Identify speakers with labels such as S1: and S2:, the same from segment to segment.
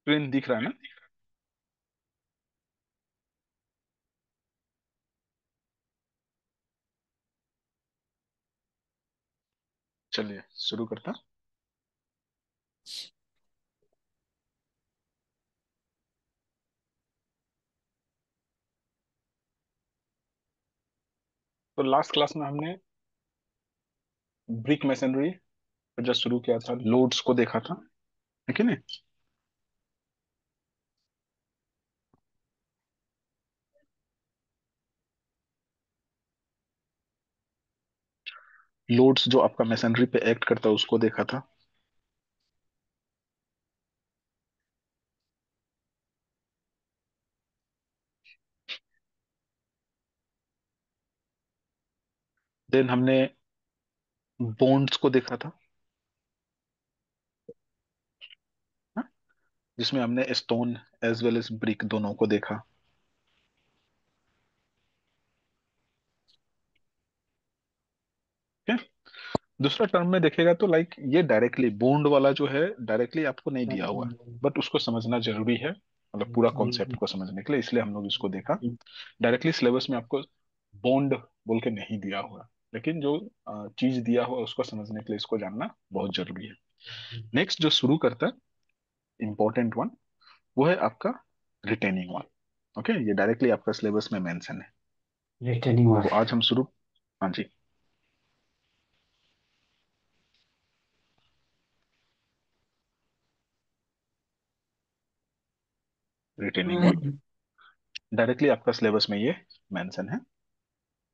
S1: Screen दिख रहा है ना? चलिए शुरू करता। तो लास्ट क्लास में हमने ब्रिक मैसनरी जो शुरू किया था, लोड्स को देखा था, है कि नहीं? लोड्स जो आपका मैसनरी पे एक्ट करता है उसको देखा था। देन हमने बॉन्ड्स को देखा था, हाँ? जिसमें हमने stone as well as brick दोनों को देखा। ठीक है। दूसरा टर्म में देखेगा तो लाइक ये डायरेक्टली बॉन्ड वाला जो है डायरेक्टली आपको नहीं दिया हुआ है, बट उसको समझना जरूरी है, मतलब पूरा कॉन्सेप्ट को समझने के लिए, इसलिए हम लोग इसको देखा। डायरेक्टली सिलेबस में आपको बॉन्ड बोल के नहीं दिया हुआ, लेकिन जो चीज दिया हुआ उसको समझने के लिए इसको जानना बहुत जरूरी है। नेक्स्ट जो शुरू करता है, इंपॉर्टेंट वन, वो है आपका रिटेनिंग वन। ओके, ये डायरेक्टली आपका सिलेबस में मेंशन है।
S2: रिटर्निंग
S1: तो
S2: वाला।
S1: आज हम शुरू, हाँ जी, रिटेनिंग वन डायरेक्टली आपका सिलेबस में ये मेंशन है।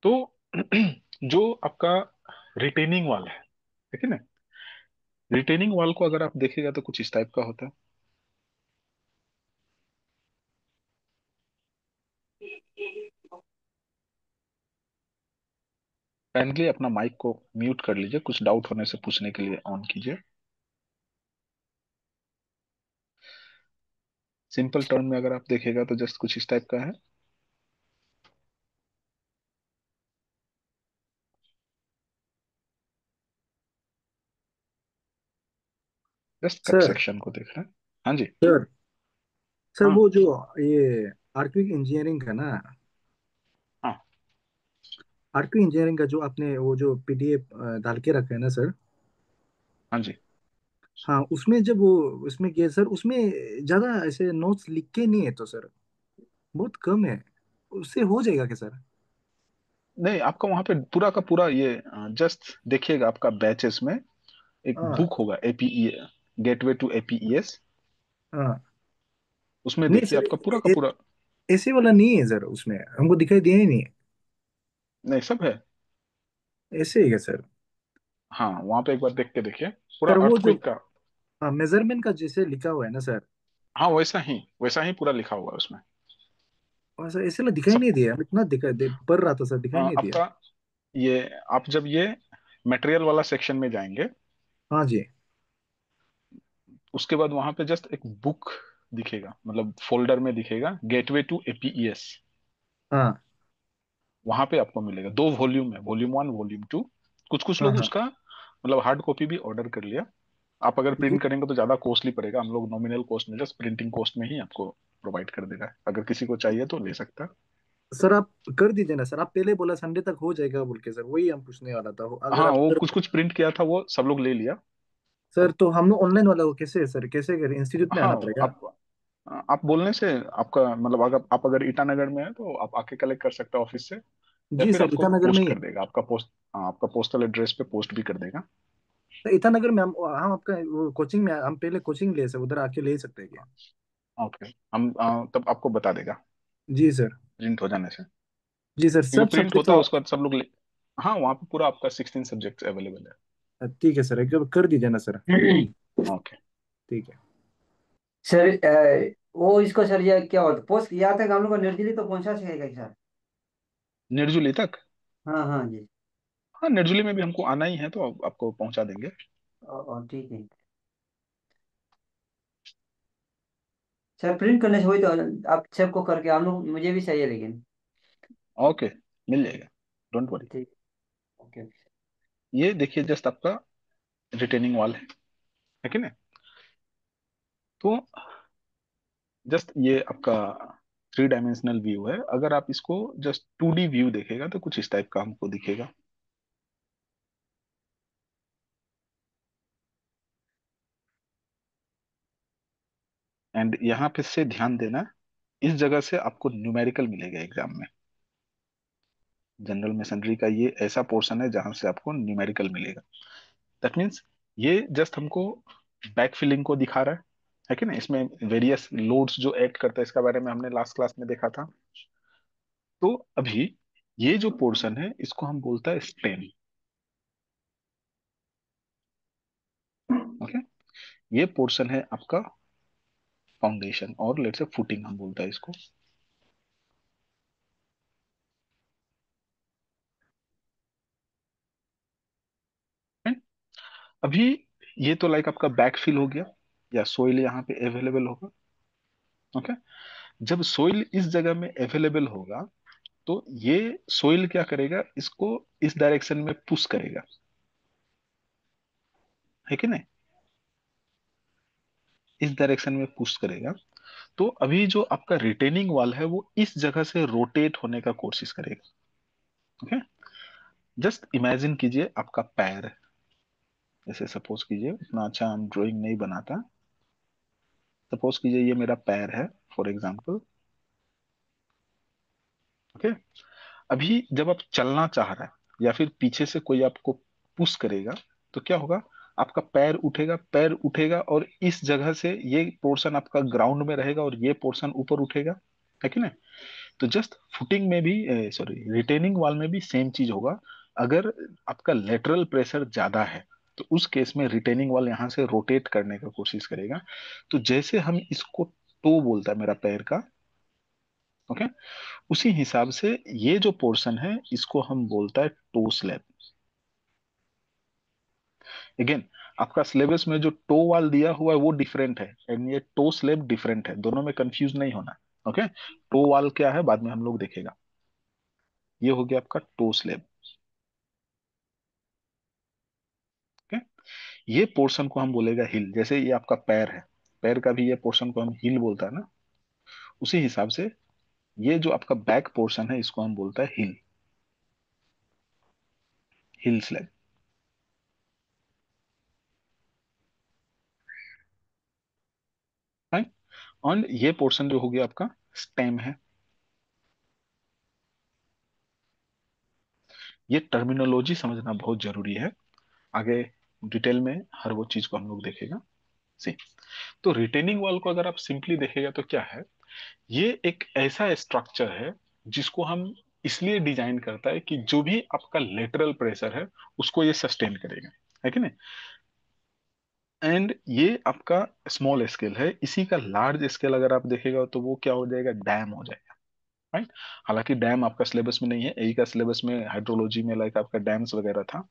S1: तो जो आपका रिटेनिंग वाल है, ठीक है ना? रिटेनिंग वाल को अगर आप देखेगा तो कुछ इस टाइप का होता है। काइंडली अपना माइक को म्यूट कर लीजिए, कुछ डाउट होने से पूछने के लिए ऑन कीजिए। सिंपल टर्म में अगर आप देखेगा तो जस्ट कुछ इस टाइप का है। जस्ट कट
S2: सर
S1: सेक्शन को देख रहे हैं। हाँ जी।
S2: सर सर
S1: हाँ
S2: वो जो ये आर्किक इंजीनियरिंग का ना,
S1: हाँ
S2: आर्किक इंजीनियरिंग का जो आपने वो जो पीडीएफ डाल के रखा है ना सर।
S1: हाँ जी।
S2: हाँ, उसमें जब वो उसमें किया सर, उसमें ज्यादा ऐसे नोट्स लिख के नहीं है तो सर, बहुत कम है। उससे हो जाएगा क्या सर?
S1: नहीं, आपका वहां पे पूरा का पूरा ये जस्ट देखिएगा, आपका बैचेस में एक
S2: हाँ।
S1: बुक होगा एपीई, गेटवे टू एपीईएस।
S2: हाँ।
S1: उसमें
S2: नहीं
S1: देखिए
S2: सर,
S1: आपका पूरा का पूरा।
S2: ऐसे वाला नहीं है सर, उसमें हमको दिखाई दिया ही नहीं है।
S1: नहीं, सब है।
S2: ऐसे ही है सर।
S1: हाँ, वहां पे एक बार देख के देखिए, पूरा
S2: सर वो जो
S1: अर्थक्वेक का।
S2: मेजरमेंट का जैसे लिखा हुआ है ना सर,
S1: हाँ, वैसा ही पूरा लिखा हुआ है उसमें।
S2: और सर ऐसे वाला दिखाई
S1: सब
S2: नहीं दिया, हम इतना दिखाई दे पढ़ रहा था सर, दिखाई नहीं दिया।
S1: आपका ये, आप जब ये मटेरियल वाला सेक्शन में जाएंगे,
S2: हाँ जी।
S1: उसके बाद वहां पे जस्ट एक बुक दिखेगा, मतलब फोल्डर में दिखेगा गेटवे टू एपीईएस।
S2: हाँ।
S1: वहां पे आपको मिलेगा, दो वॉल्यूम है, वॉल्यूम वन वॉल्यूम टू। कुछ कुछ
S2: हाँ।
S1: लोग
S2: हाँ।
S1: उसका मतलब हार्ड कॉपी भी ऑर्डर कर लिया। आप अगर प्रिंट करेंगे तो ज्यादा कॉस्टली पड़ेगा, हम लोग नॉमिनल कॉस्ट में जस्ट प्रिंटिंग कॉस्ट में ही आपको प्रोवाइड कर देगा, अगर किसी को चाहिए तो ले सकता है।
S2: सर आप कर दीजिए ना सर, आप पहले बोला संडे तक हो जाएगा बोल के सर, वही हम पूछने वाला था, अगर
S1: हाँ,
S2: आप
S1: वो
S2: कर।
S1: कुछ कुछ प्रिंट किया था वो सब लोग ले लिया।
S2: सर तो हम लोग ऑनलाइन वाला वो कैसे है सर, कैसे करें, इंस्टीट्यूट में
S1: हाँ,
S2: आना पड़ेगा?
S1: आप बोलने से आपका मतलब, अगर आप अगर ईटानगर में है तो आप आके कलेक्ट कर सकते हैं ऑफिस से, या
S2: जी
S1: फिर
S2: सर,
S1: आपको
S2: ईटानगर में
S1: पोस्ट
S2: ही है।
S1: कर देगा आपका पोस्ट। हाँ, आपका पोस्टल एड्रेस पे पोस्ट भी कर देगा।
S2: तो ईटानगर में हम आपका वो कोचिंग में हम पहले कोचिंग ले सर, उधर आके ले सकते हैं क्या?
S1: ओके, हम तब आपको बता देगा
S2: जी सर।
S1: प्रिंट हो जाने से,
S2: जी सर,
S1: क्योंकि
S2: सब
S1: प्रिंट
S2: सब्जेक्ट
S1: होता है
S2: का।
S1: उसके बाद सब लोग ले। हाँ, वहाँ पे पूरा आपका 16 सब्जेक्ट अवेलेबल है।
S2: ठीक है सर, एक बार कर दीजिए ना सर।
S1: ओके।
S2: ठीक है।
S3: सर वो इसको सर ये क्या होता पोस्ट यहाँ तक हम लोग को निर्जली तो पहुंचा सकेगा सर?
S1: निर्जुली तक?
S3: हाँ हाँ जी।
S1: हाँ, निर्जुली में भी हमको आना ही है तो आपको पहुंचा देंगे।
S3: ठीक है सर, प्रिंट करने से वही तो आप सबको करके हम लोग, मुझे भी चाहिए लेकिन।
S1: ओके, मिल जाएगा, डोंट वरी।
S3: ठीक। ओके।
S1: ये देखिए जस्ट आपका रिटेनिंग वॉल है कि नहीं? तो जस्ट ये आपका 3 डायमेंशनल व्यू है। अगर आप इसको जस्ट 2D व्यू देखेगा तो कुछ इस टाइप का हमको दिखेगा। एंड यहाँ पे से ध्यान देना, इस जगह से आपको न्यूमेरिकल मिलेगा एग्जाम में। जनरल मैसनरी का ये ऐसा पोर्शन है जहां से आपको न्यूमेरिकल मिलेगा। दैट मीन्स ये जस्ट हमको बैक फिलिंग को दिखा रहा है कि ना। इसमें वेरियस लोड्स जो एक्ट करता है, इसका बारे में हमने लास्ट क्लास में देखा था। तो अभी ये जो पोर्शन है इसको हम बोलता है स्टेम। ओके, ये पोर्शन है आपका फाउंडेशन, और लेट्स से फुटिंग हम बोलता है इसको। Right? अभी ये तो लाइक आपका बैक फिल हो गया, या सोइल यहाँ पे अवेलेबल होगा। ओके, जब सोइल इस जगह में अवेलेबल होगा तो ये सोइल क्या करेगा, इसको इस डायरेक्शन में पुश करेगा, है कि नहीं। इस डायरेक्शन में पुश करेगा। तो अभी जो आपका रिटेनिंग वॉल है वो इस जगह से रोटेट होने का कोशिश करेगा। ओके, जस्ट इमेजिन कीजिए आपका पैर है। जैसे सपोज कीजिए, इतना अच्छा हम ड्राइंग नहीं बनाता। सपोज कीजिए ये मेरा पैर है, फॉर एग्जाम्पल। ओके, अभी जब आप चलना चाह रहा है या फिर पीछे से कोई आपको पुश करेगा, तो क्या होगा, आपका पैर उठेगा, पैर उठेगा और इस जगह से ये पोर्शन आपका ग्राउंड में रहेगा और ये पोर्शन ऊपर उठेगा, है कि नहीं। तो जस्ट फुटिंग में भी, सॉरी, रिटेनिंग वॉल में भी सेम चीज होगा। अगर आपका लेटरल प्रेशर ज्यादा है तो उस केस में रिटेनिंग वॉल यहाँ से रोटेट करने का कोशिश करेगा। तो जैसे हम इसको टो बोलता है मेरा पैर का, ओके, उसी हिसाब से ये जो पोर्शन है इसको हम बोलता है टो स्लैब। अगेन, आपका सिलेबस में जो टो वाल दिया हुआ है वो डिफरेंट है, एंड ये टो स्लैब डिफरेंट है, दोनों में कंफ्यूज नहीं होना। ओके, टो वाल क्या है बाद में हम लोग देखेगा। ये हो गया आपका टो स्लैब। ओके, ये पोर्शन को हम बोलेगा हिल। जैसे ये आपका पैर है, पैर का भी ये पोर्शन को हम हिल बोलता है ना, उसी हिसाब से ये जो आपका बैक पोर्शन है इसको हम बोलता है हिल, हिल स्लैब। राइट, और ये पोर्शन जो हो गया आपका स्टेम है। ये टर्मिनोलॉजी समझना बहुत जरूरी है, आगे डिटेल में हर वो चीज को हम लोग देखेगा। सी, तो रिटेनिंग वॉल को अगर आप सिंपली देखेगा तो क्या है, ये एक ऐसा स्ट्रक्चर है जिसको हम इसलिए डिजाइन करता है कि जो भी आपका लेटरल प्रेशर है उसको ये सस्टेन करेगा, है कि नहीं। एंड ये आपका स्मॉल स्केल है, इसी का लार्ज स्केल अगर आप देखेगा तो वो क्या हो जाएगा, डैम हो जाएगा। राइट, हालांकि डैम आपका सिलेबस में नहीं है, यही का सिलेबस में हाइड्रोलॉजी में लाइक आपका डैम्स वगैरह था,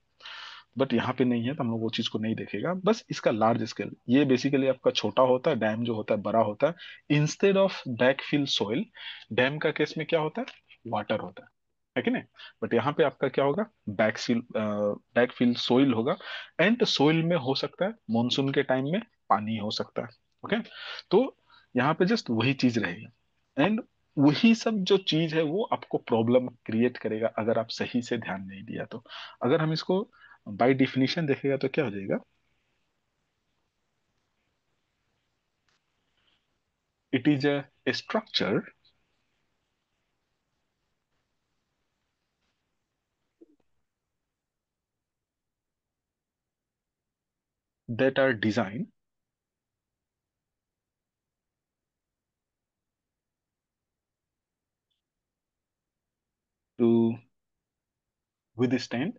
S1: बट यहाँ पे नहीं है तो हम लोग वो चीज को नहीं देखेगा। बस इसका लार्ज स्केल, ये बेसिकली आपका छोटा होता है, डैम जो होता है बड़ा होता है। Instead of backfill soil, dam का केस में क्या होता है, वाटर होता है कि नहीं। बट यहाँ पे आपका क्या होगा, बैकफिल सोइल होगा। एंड सोइल में हो सकता है मानसून के टाइम में पानी हो सकता है। ओके, तो यहाँ पे जस्ट वही चीज रहेगी। एंड वही सब जो चीज है वो आपको प्रॉब्लम क्रिएट करेगा अगर आप सही से ध्यान नहीं दिया तो। अगर हम इसको बाय डिफिनीशन देखेगा तो क्या हो जाएगा, it is a structure that are designed to withstand,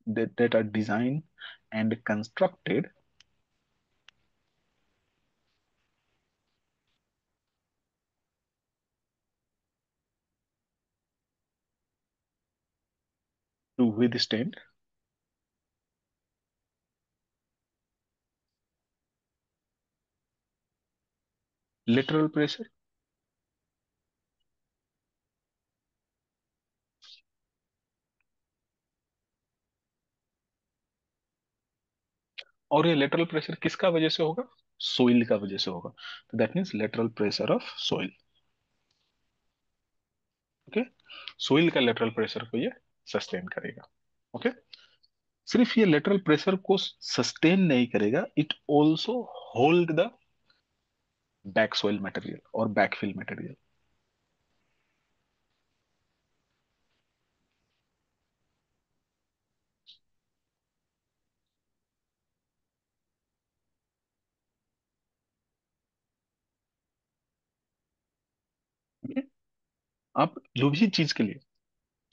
S1: that are designed and constructed to withstand lateral pressure। और ये लेटरल प्रेशर किसका वजह से होगा, सोइल का वजह से होगा। तो that means lateral pressure of soil. Okay, soil का लेटरल प्रेशर को ये सस्टेन करेगा। ओके, सिर्फ ये लेटरल प्रेशर को सस्टेन नहीं करेगा, it also hold the back soil material और बैकफिल मटेरियल। आप जो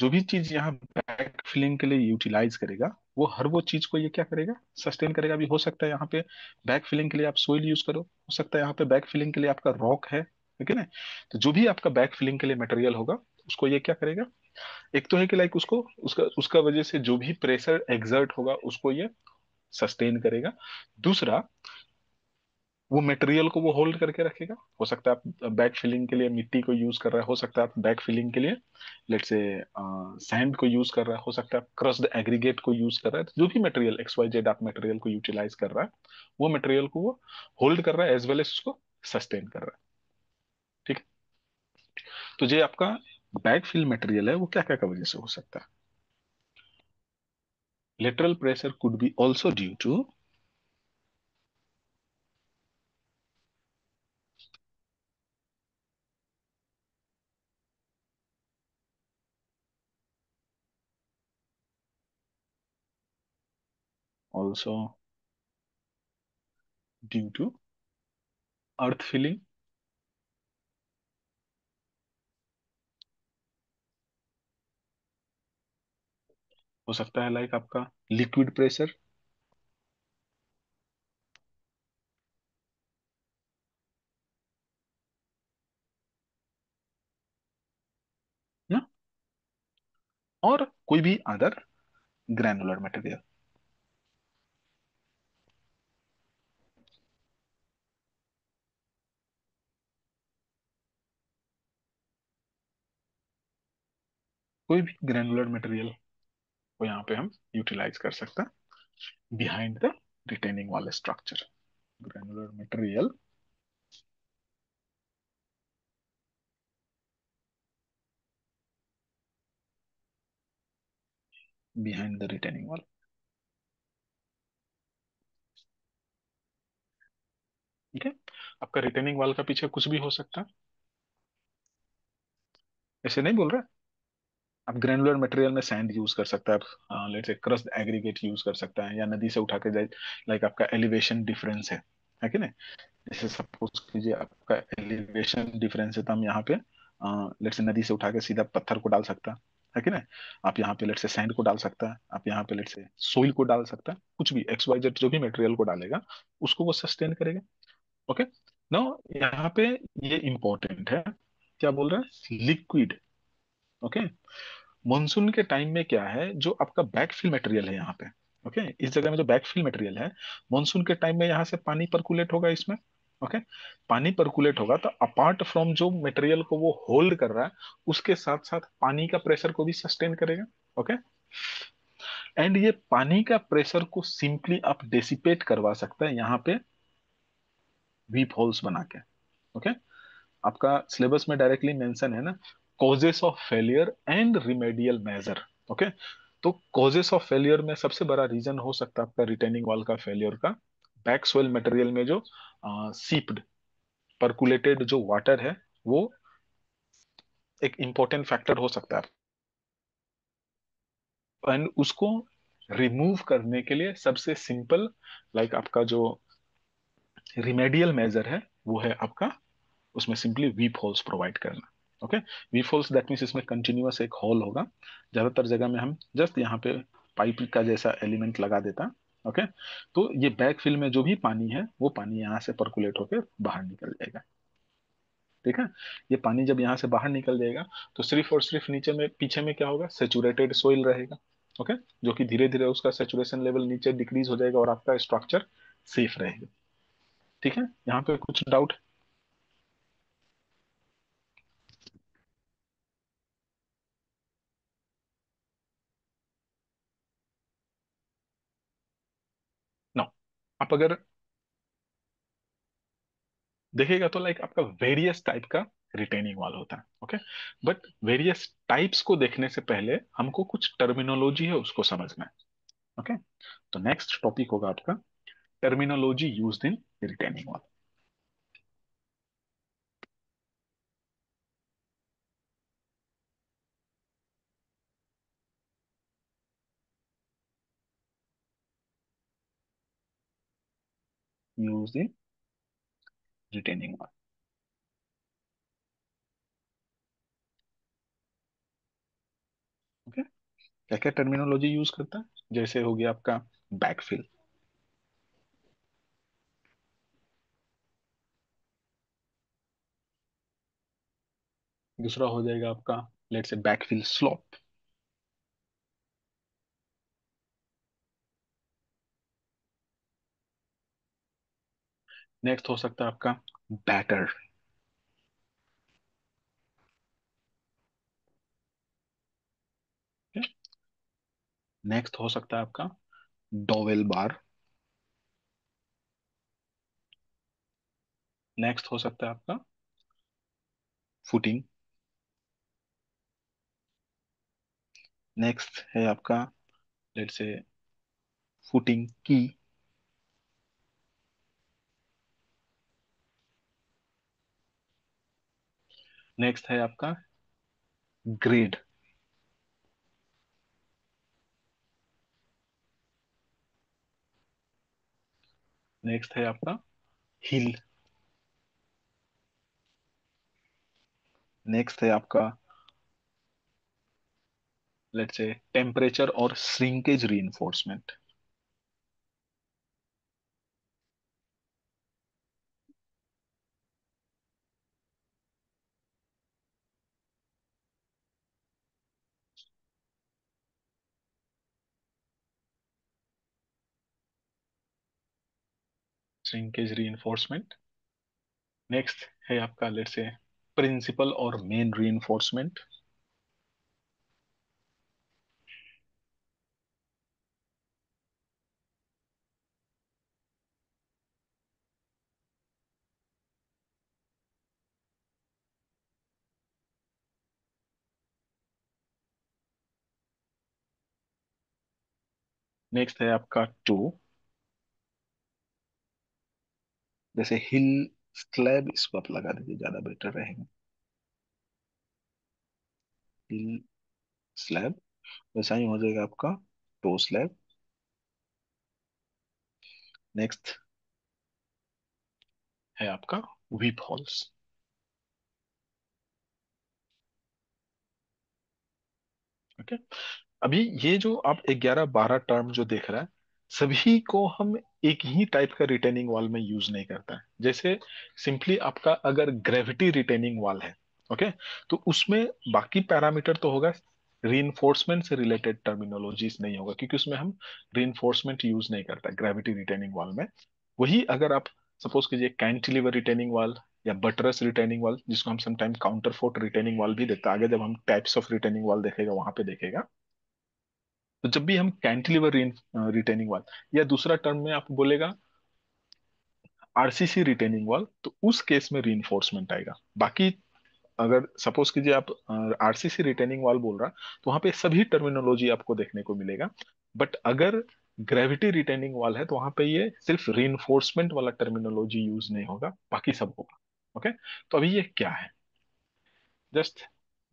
S1: भी चीज यहाँ बैक फिलिंग के लिए यूटिलाइज करेगा, वो हर वो चीज को ये क्या करेगा, सस्टेन करेगा। अभी हो सकता है यहाँ पे बैक फिलिंग के लिए आप सोइल यूज करो, हो सकता है यहाँ पे बैक फिलिंग के लिए आपका रॉक है, ठीक है ना। तो जो भी आपका बैक फिलिंग के लिए मटेरियल होगा, उसको ये क्या करेगा, एक तो है कि लाइक उसको उसका उसका वजह से जो भी प्रेशर एग्जर्ट होगा उसको ये सस्टेन करेगा। दूसरा, वो मटेरियल को वो होल्ड करके रखेगा। हो सकता है आप बैक फिलिंग के लिए मिट्टी को यूज कर रहा है, हो सकता है आप बैक फिलिंग के लिए लेट्स से सैंड को यूज कर रहा है, हो सकता है आप क्रस्ड एग्रीगेट को यूज कर रहा है। तो जो भी मटेरियल एक्स वाई जेड आप मटेरियल को यूटिलाइज कर रहा है, वो मटेरियल को वो होल्ड कर रहा है एज वेल एज उसको सस्टेन कर रहा है। ठीक है, तो जो आपका बैक फिल मटेरियल है वो क्या क्या का वजह से हो सकता है। Lateral pressure could be also due to also due to earth filling. हो सकता है लाइक आपका लिक्विड प्रेशर ना, और कोई भी अदर ग्रैनुलर मटेरियल। कोई भी ग्रैनुलर मटेरियल को यहाँ पे हम यूटिलाइज कर सकते हैं behind the retaining wall structure. Granular material behind the retaining wall. ठीक है, आपका रिटेनिंग वॉल का पीछे कुछ भी हो सकता है, ऐसे नहीं बोल रहा। आप ग्रैनुलर मटेरियल में सैंड यूज कर सकते हैं, आप let's say crust aggregate use कर सकते हैं, या नदी से उठा के जाए, लाइक आपका एलिवेशन डिफरेंस है कि नहीं। जैसे सपोज कीजिए आपका एलिवेशन डिफरेंस है, तो हम यहाँ पे लेट्स से नदी से उठा के सीधा पत्थर को डाल सकता है कि नहीं। आप यहाँ पे लेट्स से सैंड को डाल सकता है, आप यहाँ पे लेट्स से सोइल को डाल सकता है, कुछ भी एक्स वाई जेड जो भी मटेरियल को डालेगा उसको वो सस्टेन करेगा। ओके, नाउ यहाँ पे ये इंपॉर्टेंट है, क्या बोल रहा है, लिक्विड। ओके, मॉनसून के टाइम में क्या है, जो आपका बैकफिल मटेरियल है यहाँ पे, ओके, इस जगह में जो बैकफिल मटेरियल है, मॉनसून के टाइम में यहाँ से पानी परकुलेट होगा इसमें। ओके, पानी परकुलेट होगा तो अपार्ट फ्रॉम जो मटेरियल को वो होल्ड कर रहा है, उसके साथ साथ पानी का प्रेशर को भी सस्टेन करेगा। ओके, एंड ये पानी का प्रेशर को सिंपली आप डेसिपेट करवा सकते हैं यहाँ पे वीप होल्स बना के। ओके, आपका सिलेबस में डायरेक्टली मेंशन है ना, causes of failure and remedial measure. Okay, तो कॉजेस ऑफ फेलियर में सबसे बड़ा रीजन हो सकता है आपका रिटेनिंग वॉल का फेलियर का बैक सोइल मटेरियल में जो सीप्ड परकुलेटेड जो वाटर है, वो एक इंपॉर्टेंट फैक्टर हो सकता है। एंड उसको रिमूव करने के लिए सबसे सिंपल लाइक आपका जो रिमेडियल मेजर है वो है आपका उसमें सिंपली वीप होल्स प्रोवाइड करना। Okay, weep holes that means इसमें कंटिन्यूअस एक होल होगा, ज्यादातर जगह में हम जस्ट यहाँ पे पाइप का जैसा एलिमेंट लगा देता। ओके, तो ये बैक फिल में जो भी पानी है वो पानी यहाँ से परकुलेट होकर बाहर निकल जाएगा। ठीक है, ये पानी जब यहाँ से बाहर निकल जाएगा तो सिर्फ और सिर्फ नीचे में पीछे में क्या होगा, सेचुरेटेड सोइल रहेगा। ओके, जो कि धीरे धीरे उसका सेचुरेशन लेवल नीचे डिक्रीज हो जाएगा और आपका स्ट्रक्चर सेफ रहेगा। ठीक है, यहाँ पे कुछ डाउट। नो, आप अगर देखेगा तो लाइक आपका वेरियस टाइप का रिटेनिंग वॉल होता है। ओके, बट वेरियस टाइप्स को देखने से पहले हमको कुछ टर्मिनोलॉजी है उसको समझना है। ओके, तो नेक्स्ट टॉपिक होगा आपका terminology used in retaining wall. Used in retaining wall. Okay, क्या क्या टर्मिनोलॉजी यूज करता है, जैसे हो गया आपका बैकफिल, दूसरा हो जाएगा आपका let's say backfill slope, next हो सकता है आपका बैटर, नेक्स्ट हो सकता है आपका डोवेल बार, नेक्स्ट हो सकता है आपका फुटिंग, नेक्स्ट है आपका लेट्स से फुटिंग की, नेक्स्ट है आपका ग्रेड, नेक्स्ट है आपका हिल, नेक्स्ट है आपका लेट्स से टेम्परेचर और shrinkage reinforcement, shrinkage reinforcement, next है आपका लेट्स से प्रिंसिपल और मेन रीइंफोर्समेंट, नेक्स्ट है आपका टू, जैसे हिल स्लैब इसको आप लगा दीजिए ज्यादा बेटर रहेगा, हिल स्लैब, वैसा ही हो जाएगा आपका टो स्लैब, नेक्स्ट है आपका व्हीप हॉल्स। ओके, अभी ये जो आप 11-12 टर्म जो देख रहा है, सभी को हम एक ही टाइप का रिटेनिंग वॉल में यूज नहीं करता है। जैसे सिंपली आपका अगर ग्रेविटी रिटेनिंग वॉल है, ओके, तो उसमें बाकी पैरामीटर तो होगा, रीइंफोर्समेंट से रिलेटेड टर्मिनोलॉजीज नहीं होगा, क्योंकि उसमें हम रीइंफोर्समेंट यूज नहीं करता ग्रेविटी रिटेनिंग वॉल में। वही अगर आप सपोज कीजिए कैंटिलीवर रिटेनिंग वॉल या बटरस रिटेनिंग वॉल, जिसको हम sometime counter fort retaining wall भी देखते हैं, आगे जब हम टाइप्स ऑफ रिटेनिंग वॉल देखेगा वहां पे देखेगा। तो जब भी हम कैंटिलीवर रिटेनिंग वॉल या दूसरा टर्म में आप बोलेगा आरसीसी रिटेनिंग वॉल, तो उस केस में रीइंफोर्समेंट आएगा। बाकी अगर सपोज कीजिए आप आरसीसी रिटेनिंग वॉल बोल रहा, तो वहां पे सभी टर्मिनोलॉजी आपको देखने को मिलेगा। बट अगर ग्रेविटी रिटेनिंग वॉल है तो वहां पे ये सिर्फ रीइंफोर्समेंट वाला टर्मिनोलॉजी यूज नहीं होगा, बाकी सब होगा। ओके, तो अभी ये क्या है, जस्ट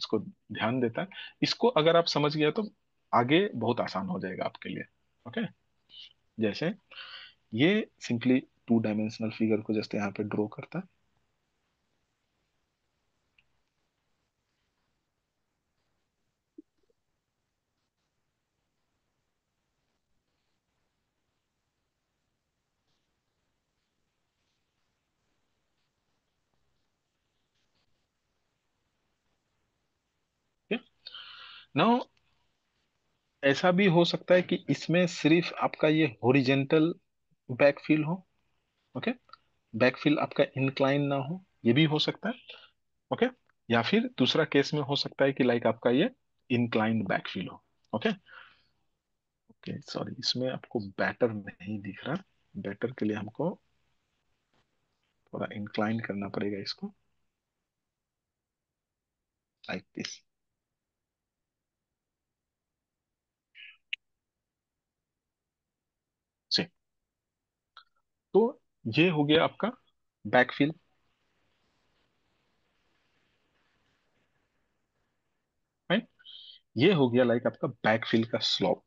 S1: इसको ध्यान देता है, इसको अगर आप समझ गए तो आगे बहुत आसान हो जाएगा आपके लिए। ओके, जैसे ये सिंपली 2 डायमेंशनल फिगर को जस्ट यहाँ पे ड्रॉ करता है। नाउ ऐसा भी हो सकता है कि इसमें सिर्फ आपका ये हॉरिजेंटल बैकफिल हो। ओके, बैकफिल आपका इंक्लाइन ना हो, ये भी हो सकता है। ओके, या फिर दूसरा केस में हो सकता है कि लाइक आपका ये इंक्लाइंड बैकफिल हो। ओके, ओके सॉरी, इसमें आपको बैटर नहीं दिख रहा, बैटर के लिए हमको थोड़ा इंक्लाइन करना पड़ेगा इसको, लाइक दिस। से तो ये हो गया आपका बैकफिल। राइट, ये हो गया लाइक आपका बैकफिल का स्लोप।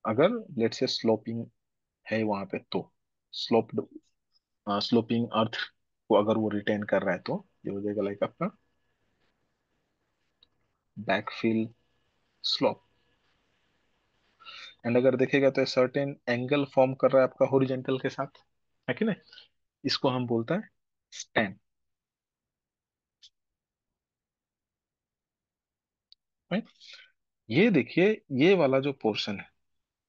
S1: अगर लेट से स्लोपिंग है वहां पे तो स्लोप्ड, स्लोपिंग अर्थ को अगर वो रिटेन कर रहा है तो ये हो जाएगा लाइक आपका बैकफिल स्लोप। एंड अगर देखेगा तो सर्टेन एंगल फॉर्म कर रहा है आपका हॉरिजेंटल के साथ, है कि नहीं? इसको हम बोलता है स्टैन। राइट, ये देखिए, ये वाला जो पोर्शन है,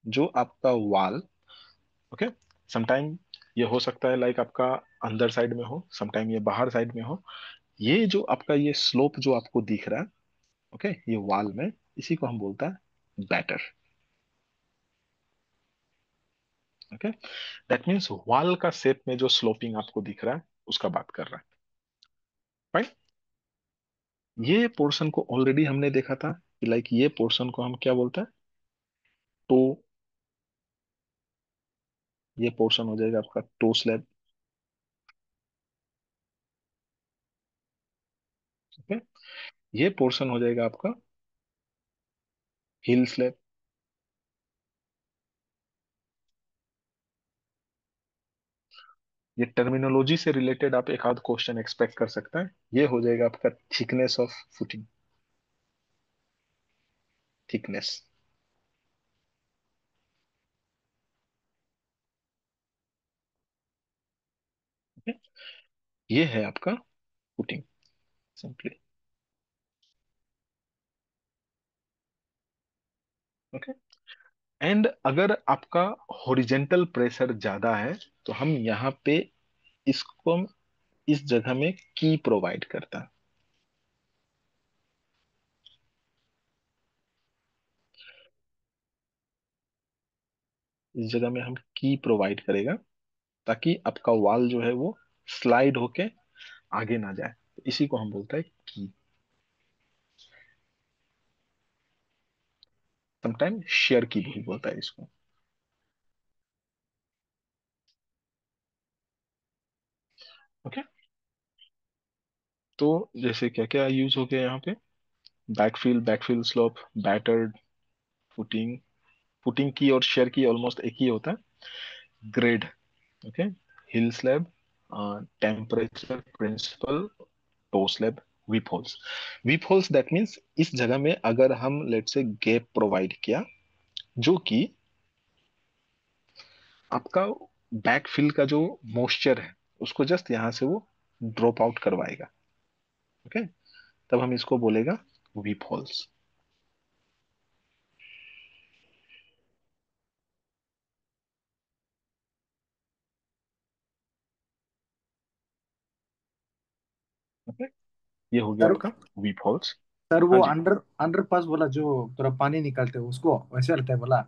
S1: जो आपका वाल, ओके, समटाइम ये हो सकता है लाइक आपका अंदर साइड में हो, समटाइम ये बाहर साइड में हो। ये जो आपका ये स्लोप जो आपको दिख रहा है, ओके, ये वाल में, इसी को हम बोलता है बैटर। ओके, दैट मीन्स वाल का शेप में जो स्लोपिंग आपको दिख रहा है उसका बात कर रहा है। राइट, ये पोर्शन को ऑलरेडी हमने देखा था कि लाइक ये पोर्शन को हम क्या बोलते हैं, टो। ये पोर्शन हो जाएगा आपका टो स्लैब। ओके, ये पोर्शन हो जाएगा आपका हिल स्लैब। ये टर्मिनोलॉजी से रिलेटेड आप एक आध क्वेश्चन एक्सपेक्ट कर सकते हैं। ये हो जाएगा आपका थिकनेस ऑफ फुटिंग, थिकनेस। ये है आपका फुटिंग सिंपली। ओके, एंड अगर आपका हॉरिजेंटल प्रेशर ज्यादा है तो हम यहाँ पे इसको हम इस जगह में की प्रोवाइड करता है। इस जगह में हम की प्रोवाइड करेगा ताकि आपका वॉल जो है वो स्लाइड होके आगे ना जाए, तो इसी को हम बोलते हैं की। समटाइम शेयर की भी बोलता है इसको। ओके, तो जैसे क्या क्या यूज हो गया यहाँ पे, backfill, backfill slope, battered, footing. Footing की और शेयर की ऑलमोस्ट एक ही होता है। Grade, okay, heel slab, temperature principal, toe slab, weep holes. Weep holes that means इस जगह में अगर हम लेट से गैप प्रोवाइड किया जो कि आपका बैकफिल का जो मॉइस्चर है उसको जस्ट यहां से वो ड्रॉप आउट करवाएगा। ओके, तब हम इसको बोलेगा वीप होल्स। ओके, ये हो गया
S2: सर
S1: आपका वीप होल्स।
S2: सर
S1: हाँ
S2: वो
S1: जी,
S2: अंडर अंडर पास बोला जो थोड़ा पानी निकालते हैं उसको वैसे रहता है बोला।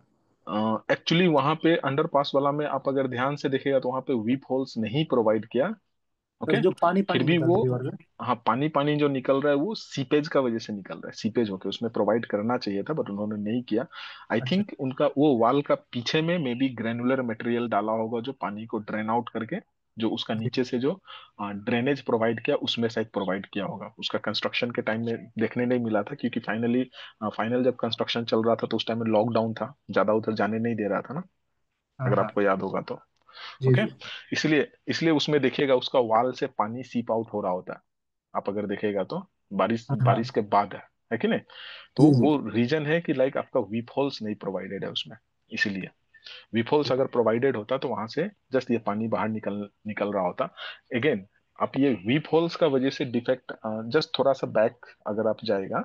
S1: एक्चुअली वहां पे अंडरपास वाला में आप अगर ध्यान से देखेगा तो वहां पे वीप होल्स नहीं प्रोवाइड किया।
S2: सर
S1: ओके,
S2: जो पानी
S1: फिर
S2: पानी
S1: भी वो,
S2: निकलते रिवर में।
S1: हाँ, पानी पानी जो निकल रहा है वो सीपेज का वजह से निकल रहा है, सीपेज होके उसमें प्रोवाइड करना चाहिए था बट उन्होंने नहीं किया। आई
S2: अच्छा।
S1: थिंक उनका वो वाल का पीछे में मे बी ग्रेनुलर मटेरियल डाला होगा जो पानी को ड्रेन आउट करके, जो उसका
S2: जी।
S1: नीचे से जो ड्रेनेज प्रोवाइड किया उसमें शायद प्रोवाइड किया होगा। उसका कंस्ट्रक्शन के टाइम में देखने नहीं मिला था क्योंकि फाइनली, फाइनल जब कंस्ट्रक्शन चल रहा था तो उस टाइम में लॉकडाउन था, ज्यादा उधर जाने नहीं दे रहा था ना,
S2: हाँ
S1: अगर
S2: हाँ।
S1: आपको याद होगा तो।
S2: जी
S1: ओके,
S2: जी।
S1: इसलिए इसलिए उसमें देखिएगा उसका वाल से पानी सीप आउट हो रहा होता है, आप अगर देखेगा तो बारिश
S2: हाँ
S1: बारिश
S2: हाँ।
S1: के बाद है कि नहीं? तो
S2: जी जी।
S1: वो रीजन है कि लाइक आपका वीप होल्स नहीं प्रोवाइडेड है उसमें, इसीलिए। वीप होल्स अगर प्रोवाइडेड होता तो वहां से जस्ट ये पानी बाहर निकल निकल रहा होता। अगेन, आप ये वीप होल्स का वजह से डिफेक्ट, जस्ट थोड़ा सा बैक अगर आप जाएगा,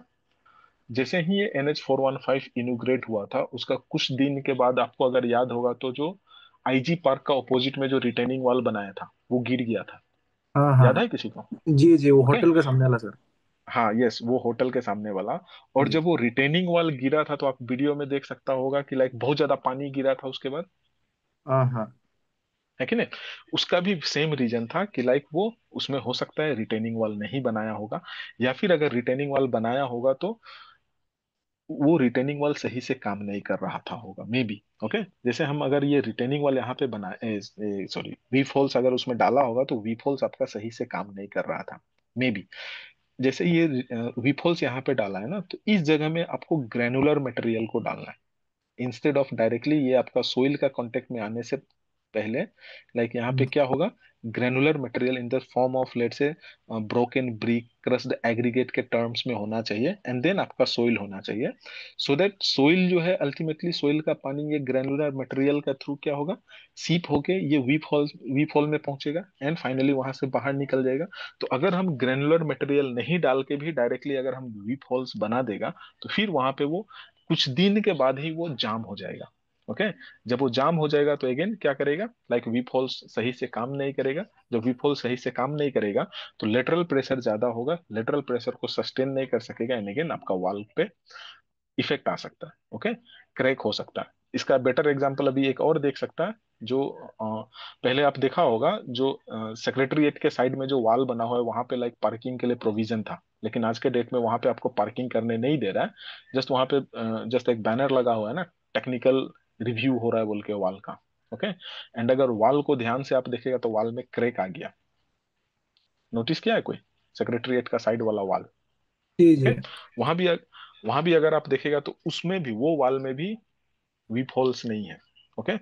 S1: जैसे ही ये NH415 इनोग्रेट हुआ था उसका कुछ दिन के बाद आपको अगर याद होगा तो जो IG पार्क का ऑपोजिट में जो रिटेनिंग वॉल बनाया था वो गिर गया था।
S2: हाँ
S1: याद
S2: हाँ।
S1: है किसी को?
S2: जी जी वो
S1: ओके,
S2: होटल के सामने वाला सर।
S1: हाँ, यस, वो होटल के सामने वाला। और
S2: जी।
S1: जब वो रिटेनिंग वॉल गिरा था तो आप वीडियो में देख सकता होगा कि लाइक बहुत ज्यादा पानी गिरा था उसके बाद।
S2: हाँ हाँ।
S1: है कि नहीं। उसका भी सेम रीजन था कि लाइक वो उसमें हो सकता है रिटेनिंग वॉल नहीं बनाया होगा, या फिर अगर रिटेनिंग वॉल बनाया होगा तो वो रिटेनिंग वॉल सही से काम नहीं कर रहा था होगा, मे बी। ओके, जैसे हम अगर ये रिटेनिंग वॉल यहाँ पे बनाए, सॉरी वीफ होल्स अगर उसमें डाला होगा तो वीफ होल्स आपका सही से काम नहीं कर रहा था, मे बी। जैसे ये वीफ होल्स यहाँ पे डाला है ना, तो इस जगह में आपको ग्रेनुलर मटेरियल को डालना है, इंस्टेड ऑफ डायरेक्टली ये आपका सोइल का कांटेक्ट में आने से पहले। लाइक यहाँ पे क्या होगा, granular material in the form of let's say broken brick crushed aggregate के टर्म्स में होना चाहिए, एंड देन आपका सोइल होना चाहिए। सो दैट सोइल जो है अल्टीमेटली सोइल का पानी ये ग्रेनुलर मटेरियल का थ्रू क्या होगा, सीप होके ये वीप होल में पहुंचेगा एंड फाइनली वहां से बाहर निकल जाएगा। तो अगर हम ग्रेनुलर मटेरियल नहीं डाल के भी डायरेक्टली अगर हम वीप होल्स बना देगा, तो फिर वहां पे वो कुछ दिन के बाद ही वो जाम हो जाएगा। ओके, जब वो जाम हो जाएगा तो अगेन क्या करेगा, लाइक वीप होल सही से काम नहीं करेगा। जब वीप होल सही से काम नहीं करेगा तो लेटरल प्रेशर ज्यादा होगा, लेटरल प्रेशर को सस्टेन नहीं कर सकेगा, एंड अगेन आपका वाल्व पे इफेक्ट आ सकता है। ओके, क्रैक हो सकता है। इसका बेटर एग्जांपल अभी एक और देख सकता है, जो पहले आप देखा होगा, जो सेक्रेटरीएट के साइड में जो वॉल बना हुआ है वहां पे लाइक पार्किंग के लिए प्रोविजन था, लेकिन आज के डेट में वहां पे आपको पार्किंग करने नहीं दे रहा है। जस्ट वहां पे जस्ट एक बैनर लगा हुआ है ना, टेक्निकल रिव्यू हो रहा है बोल के वॉल का। ओके, एंड अगर वॉल को ध्यान से आप देखेगा तो वॉल में क्रैक आ गया, नोटिस किया है कोई, सेक्रेटरीएट का साइड वाला वॉल।
S2: जी
S1: ओके,
S2: जी।
S1: वहां भी वहां भी अगर आप देखेगा तो उसमें भी वो वॉल में भी वीप होल्स नहीं है। ओके,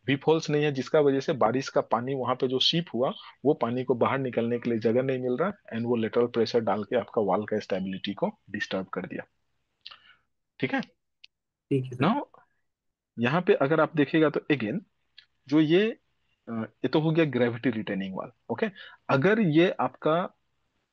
S1: वीप होल्स नहीं है जिसका वजह से बारिश का पानी वहां पे जो सीप हुआ, वो पानी को बाहर निकलने के लिए जगह नहीं मिल रहा, एंड वो लेटरल प्रेशर डाल के आपका वॉल का स्टेबिलिटी को डिस्टर्ब कर दिया। ठीक है।
S2: ठीक है सर।
S1: नाउ यहाँ पे अगर आप देखिएगा तो अगेन जो ये तो हो गया ग्रेविटी रिटेनिंग वॉल। ओके, अगर ये आपका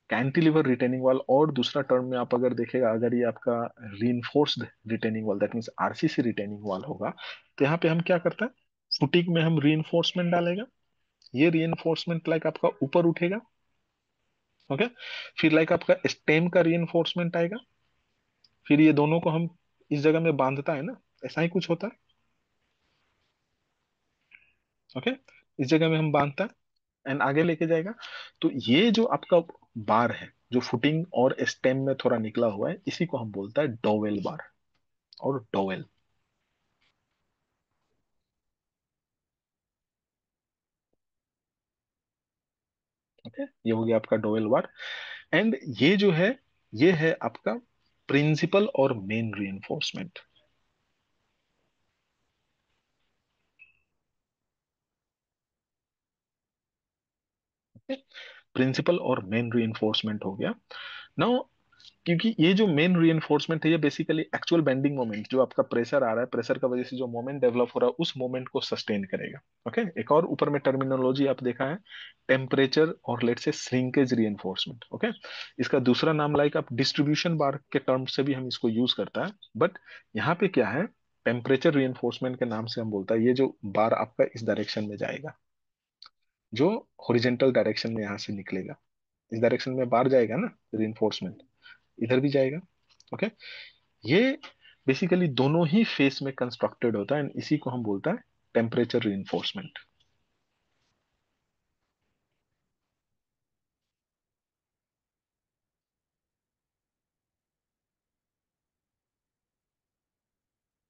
S1: कैंटिलीवर रिटेनिंग वॉल, और दूसरा टर्म में आप अगर देखेगा, अगर ये आपका reinforced retaining wall that means RCC retaining wall होगा, तो यहाँ पे हम क्या करते हैं, फुटिंग में हम रीइंफोर्समेंट डालेगा, ये रीइंफोर्समेंट लाइक आपका ऊपर उठेगा। ओके, फिर लाइक आपका स्टेम का रीइंफोर्समेंट आएगा, फिर ये दोनों को हम इस जगह में बांधता है ना, ऐसा ही कुछ होता है। ओके, इस जगह में हम बांधता है एंड आगे लेके जाएगा। तो ये जो आपका बार है जो फुटिंग और स्टेम में थोड़ा निकला हुआ है, इसी को हम बोलता है डोवेल बार और डोवेल। ओके, ये हो गया आपका डोवेल बार। एंड ये जो है, ये है आपका प्रिंसिपल और मेन रीइंफोर्समेंट। प्रिंसिपल और मेन रीइंफोर्समेंट हो गया। नाउ क्योंकि ये जो मेन रीइंफोर्समेंट है ये बेसिकली एक्चुअल बेंडिंग मोमेंट, जो आपका प्रेशर आ रहा है, प्रेशर का वजह से जो मोमेंट डेवलप हो रहा है उस मोमेंट को सस्टेन करेगा। ओके, एक और ऊपर में टर्मिनोलॉजी आप देखा है, टेम्परेचर और लेट से श्रिंकेज रीइंफोर्समेंट। ओके, इसका दूसरा नाम लाइक आप डिस्ट्रीब्यूशन बार के टर्म से भी हम इसको यूज करता है, बट यहाँ पे क्या है, टेम्परेचर रीइंफोर्समेंट के नाम से हम बोलता है, ये जो बार आपका इस डायरेक्शन में जाएगा, जो हॉरिजेंटल डायरेक्शन में यहाँ से निकलेगा, इस डायरेक्शन में बार जाएगा ना रीइंफोर्समेंट, इधर भी जाएगा। ओके, ये बेसिकली दोनों ही फेस में कंस्ट्रक्टेड होता है, एंड इसी को हम बोलता है टेम्परेचर रीइंफोर्समेंट।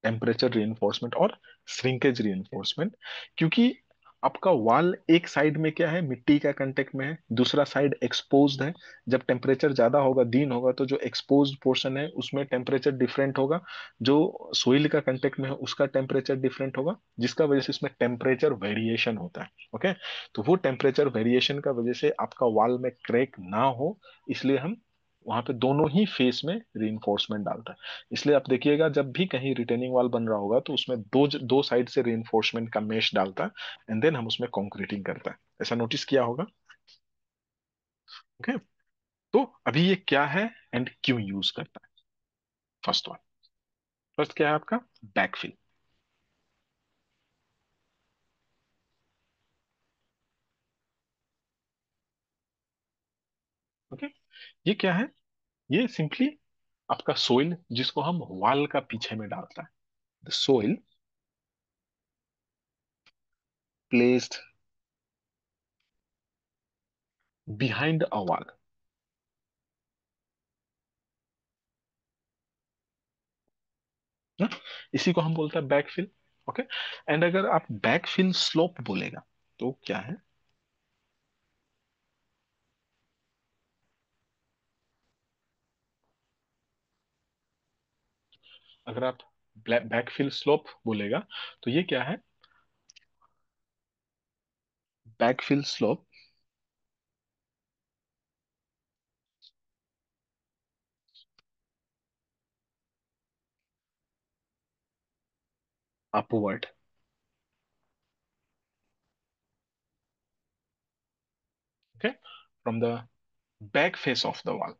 S1: टेम्परेचर रीइंफोर्समेंट और श्रिंकेज रीइंफोर्समेंट, क्योंकि आपका वॉल एक साइड में क्या है, मिट्टी का कांटेक्ट में है, दूसरा साइड एक्सपोज्ड है। जब टेम्परेचर ज्यादा होगा, दिन होगा, तो जो एक्सपोज्ड पोर्शन है उसमें टेम्परेचर डिफरेंट होगा, जो सोइल का कांटेक्ट में है उसका टेम्परेचर डिफरेंट होगा, जिसका वजह से इसमें टेम्परेचर वेरिएशन होता है। ओके, तो वो टेम्परेचर वेरिएशन का वजह से आपका वॉल में क्रैक ना हो, इसलिए हम वहां पे दोनों ही फेस में रीइंफोर्समेंट डालता है। इसलिए आप देखिएगा जब भी कहीं रिटेनिंग वॉल बन रहा होगा तो उसमें दो दो साइड से रीइंफोर्समेंट का मेश डालता है, एंड देन हम उसमें कंक्रीटिंग करता है। ऐसा नोटिस किया होगा। ओके, तो अभी ये क्या है एंड क्यों यूज करता है। फर्स्ट वन, फर्स्ट क्या है आपका, बैकफिल। ओके, ये क्या है, ये सिंपली आपका सोइल जिसको हम वॉल का पीछे में डालता है, the soil placed behind a wall. इसी को हम बोलते हैं बैकफिल। ओके। एंड अगर आप बैकफिल स्लोप बोलेगा तो क्या है? अगर आप बैकफिल स्लोप बोलेगा तो ये क्या है? Backfill slope upward. Okay, from the back face of the wall.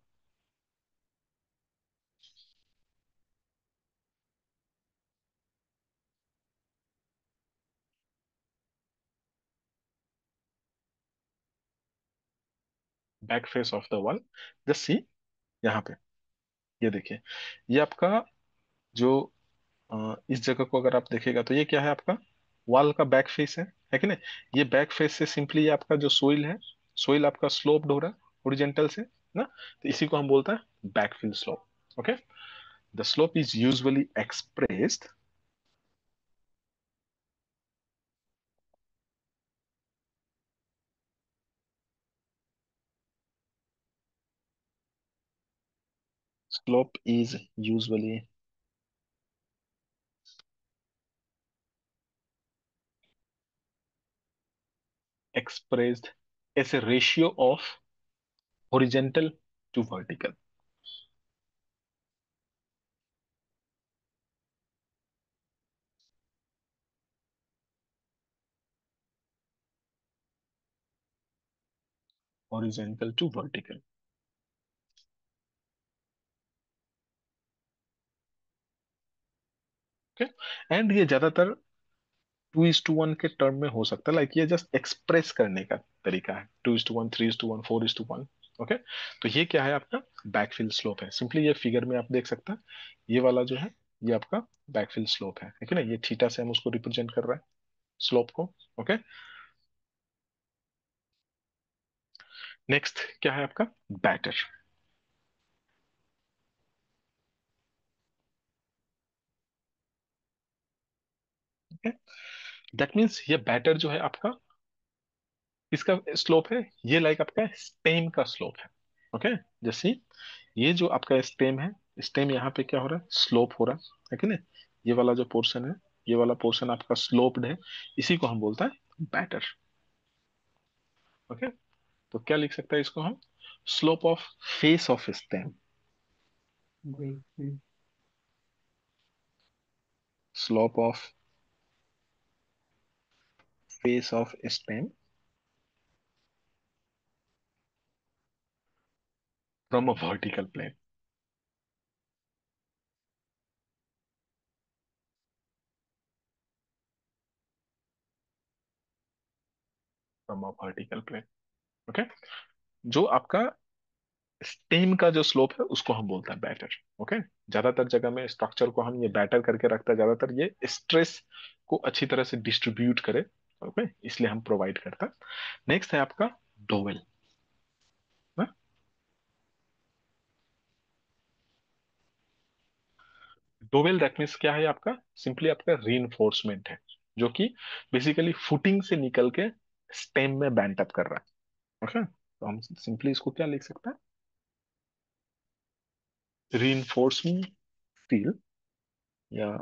S1: Back face of the wall. Just see, यहाँ पे ये देखिए, ये आपका जो इस जगह को अगर आप देखेगा तो ये क्या है आपका? वॉल का बैक फेस है कि नहीं? ये बैक फेस से सिंपली आपका जो सोइल है, सोइल आपका स्लोप्ड हो रहा है हॉरिजॉन्टल से ना, तो इसी को हम बोलते हैं backfill slope. Okay. The slope is usually expressed. Slope is usually expressed as a ratio of horizontal to vertical। horizontal to vertical। Okay. And ये ज्यादातर 2:1 के टर्म में हो सकता है, लाइक ये जस्ट एक्सप्रेस करने का तरीका है, 2:1, 3:1, 4:1। ओके। तो ये क्या है आपका? बैकफिल स्लोप है। सिंपली ये फिगर में आप देख सकते हैं, ये वाला जो है ये आपका बैकफिल स्लोप है कि नहीं? ये थीटा से हम उसको रिप्रेजेंट कर रहे हैं, स्लोप को। ओके। नेक्स्ट क्या है आपका? बैटर। ओके। दैट मीन्स ये बैटर जो है आपका, इसका स्लोप है, ये लाइक आपका स्टेम का स्लोप है। ओके। जैसे ये जो आपका स्टेम है, स्टेम यहाँ पे क्या हो रहा है? स्लोप हो रहा है कि नहीं? ये वाला जो पोर्शन है, ये वाला पोर्शन आपका स्लोप्ड है, इसी को हम बोलता है बैटर। ओके। तो क्या लिख सकता है इसको हम? Slope of face of stem. Slope of face of stem from a vertical plane. From a vertical plane. Okay. जो आपका स्टेम का जो स्लोप है उसको हम बोलते हैं बैटर। ओके। ज्यादातर जगह में स्ट्रक्चर को हम ये बैटर करके रखते हैं, ज्यादातर ये स्ट्रेस को अच्छी तरह से डिस्ट्रीब्यूट करे। ओके, इसलिए हम प्रोवाइड करता है। नेक्स्ट है आपका डोवेल। डोवेल दैट मीन्स क्या है आपका? सिंपली आपका रीइंफोर्समेंट है, जो कि बेसिकली फुटिंग से निकल के स्टेम में बैंड अप कर रहा है। ओके। तो हम सिंपली इसको क्या लिख सकते हैं? रीइंफोर्सिंग स्टील, या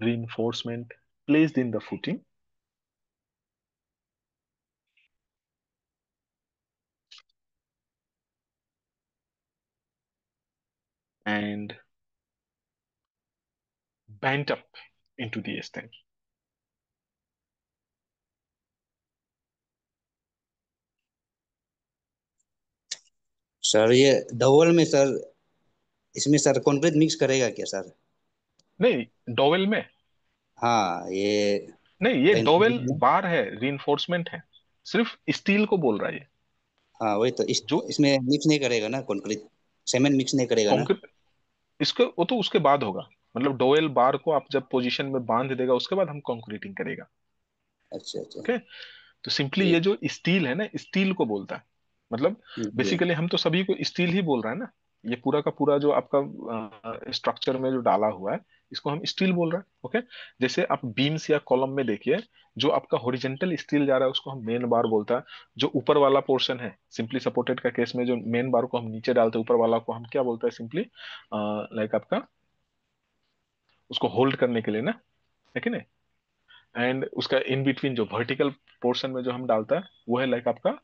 S1: reinforcement placed in the footing and bent up into the stem।
S4: Sir ये डबल में सर, इसमें सर कंक्रीट मिक्स करेगा क्या सर?
S1: नहीं, डोवेल में
S4: हाँ ये
S1: नहीं, ये डोवेल
S4: में।
S1: बार है, रीइंफोर्समेंट है, सिर्फ स्टील को बोल रहा है ये।
S4: हाँ वही तो,
S1: जो
S4: इसमें मिक्स नहीं करेगा ना कंक्रीट, सीमेंट मिक्स नहीं करेगा ना?
S1: कंक्रीट, इसको वो तो उसके बाद होगा। मतलब डोवेल बार को आप जब पोजीशन में बांध देगा उसके बाद हम कंक्रीटिंग करेगा।
S4: अच्छा अच्छा।
S1: ओके। तो सिंपली
S4: जी
S1: ये जो स्टील है ना, स्टील को बोलता है। मतलब
S4: जी।
S1: बेसिकली हम तो सभी को स्टील ही बोल रहे हैं ना। ये पूरा का पूरा जो आपका स्ट्रक्चर में जो डाला हुआ है, इसको हम स्टील बोल रहे हैं। ओके। जैसे आप बीम्स या कॉलम में देखिए, जो आपका हॉरिजेंटल स्टील जा रहा है उसको हम मेन बार बोलता है। जो ऊपर वाला पोर्शन है, सिंपली सपोर्टेड का केस में जो मेन बार को हम नीचे डालते हैं, ऊपर वाला को हम क्या बोलते हैं सिंपली, लाइक आपका उसको होल्ड करने के लिए ना, है कि नहीं। एंड उसका इन बिटवीन जो वर्टिकल पोर्शन में जो हम डालता है वो है लाइक आपका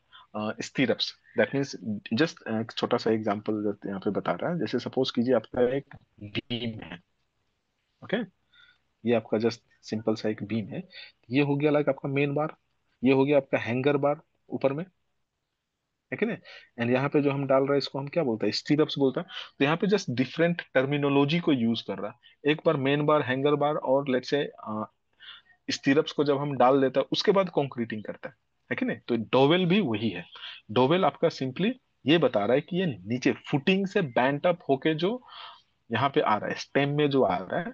S1: स्टीरअप्स। दैट मीन्स, जस्ट एक छोटा सा एग्जांपल यहाँ पे बता रहा है। जैसे सपोज कीजिए आपका एक बीम है। ओके। ये आपका जस्ट सिंपल सा एक बीम है। ये हो गया लाइक आपका मेन बार। ये हो गया आपका हैंगर बार ऊपर में, है कि नहीं। एंड यहाँ पे जो हम डाल रहे हैं इसको हम क्या बोलते हैं, स्टीरअप्स बोलता है। तो यहाँ पे जस्ट डिफरेंट टर्मिनोलॉजी को यूज कर रहा है। एक बार मेन बार, हैंगर बार और लेट्स से स्टीरअप्स को जब हम डाल देता है उसके बाद कंक्रीटिंग करता है कि नहीं। तो डोवेल भी वही है। डोवेल आपका सिंपली ये बता रहा है कि ये नीचे फुटिंग से बैंट अप होके जो यहाँ पे आ रहा है, स्टेम में जो आ रहा है,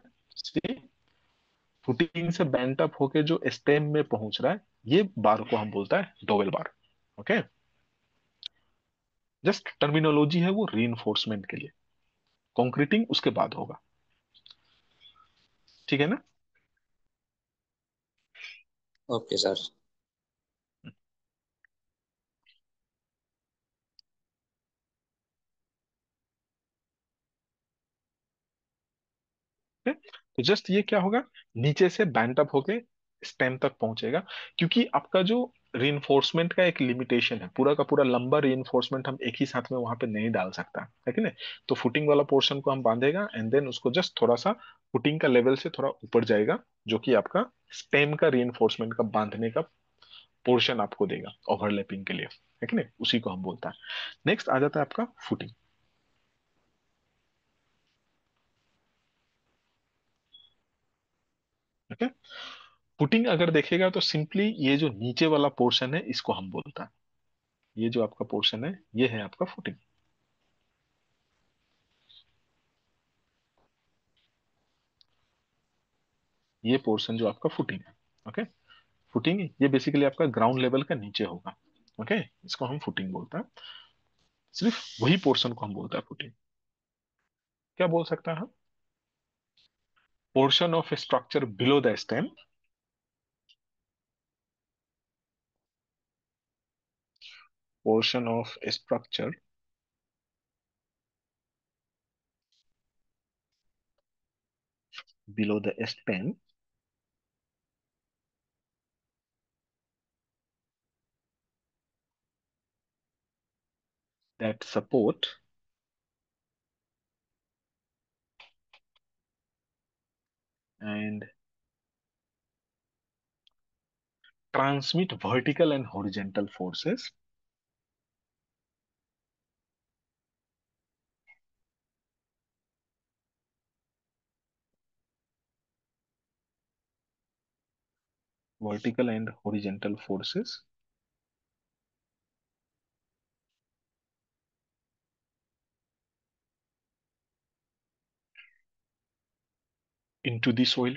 S1: फुटिंग से बैंट अप होके जो स्टेम में पहुंच रहा है, ये बार को हम बोलता है डोवेल बार। ओके। जस्ट टर्मिनोलॉजी है वो रीइंफोर्समेंट के लिए। कंक्रीटिंग उसके बाद होगा। ठीक है ना।
S4: Okay sir.
S1: है? तो जस्ट ये क्या होगा, नीचे से बैंट अप होके स्टेम तक पहुंचेगा। क्योंकि आपका जो रीइंफोर्समेंट का एक लिमिटेशन है, पूरा का पूरा लंबा रीइंफोर्समेंट हम एक ही साथ में वहां पे नहीं डाल सकता, है कि नहीं। तो फुटिंग वाला पोर्शन को हम बांधेगा एंड देन उसको जस्ट थोड़ा सा फुटिंग का लेवल से थोड़ा ऊपर जाएगा, जो कि आपका स्टेम का रीइंफोर्समेंट का बांधने का पोर्शन आपको देगा ओवरलैपिंग के लिए, है कि नहीं। उसी को हम बोलता है। नेक्स्ट आ जाता है आपका फुटिंग। ओके। फुटिंग अगर देखेगा तो सिंपली ये जो नीचे वाला पोर्शन है इसको हम बोलता है, ये जो आपका पोर्शन है ये है आपका फुटिंग। ये पोर्शन जो आपका फुटिंग है। ओके। फुटिंग ये बेसिकली आपका ग्राउंड लेवल का नीचे होगा। ओके। इसको हम फुटिंग बोलता है। सिर्फ वही पोर्शन को हम बोलता है फुटिंग। क्या बोल सकता है हम, portion of structure below the stem, portion of structure below the stem that support and transmit vertical and horizontal forces vertical and horizontal forces into the soil।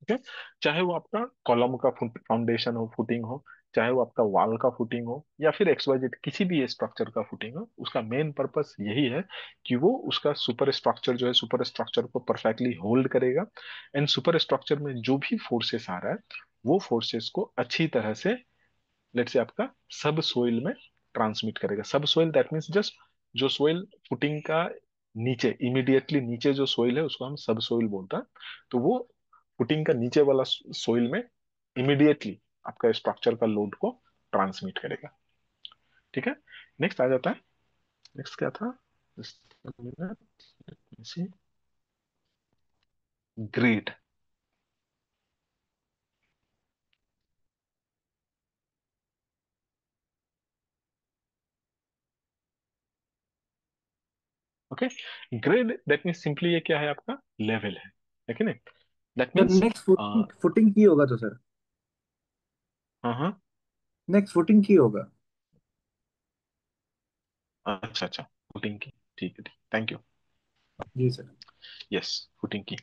S1: ठीक है। चाहे वो आपका कॉलम का फाउंडेशन हो, फुटिंग हो, चाहे वो आपका वॉल का फुटिंग हो, या फिर एक्सवाइजेड किसी भी स्ट्रक्चर का फुटिंग हो, उसका मेन पर्पस यही है कि वो उसका सुपर स्ट्रक्चर जो है, सुपर स्ट्रक्चर को परफेक्टली होल्ड करेगा। एंड सुपर स्ट्रक्चर में जो भी फोर्सेस आ रहा है वो फोर्सेस को अच्छी तरह से, लेट से आपका सब सोइल में ट्रांसमिट करेगा। सब सोइल दैट मीन्स जस्ट जो सोइल फुटिंग का नीचे, इमीडिएटली नीचे जो सोइल है उसको हम सब सोइल बोलता है। तो वो फुटिंग का नीचे वाला सोइल में इमीडिएटली आपका स्ट्रक्चर का लोड को ट्रांसमिट करेगा। ठीक है। नेक्स्ट आ जाता है, नेक्स्ट क्या था, grade. Okay. Grade that means simply ये क्या है, आपका लेवल है कि नहीं। That
S2: sir
S1: means
S2: next footing footing की होगा तो सर।
S1: हाँ हाँ,
S2: नेक्स्ट फुटिंग की होगा।
S1: अच्छा अच्छा, फुटिंग की, ठीक है, ठीक, थैंक यू।
S2: जी सर।
S1: यस, फुटिंग की।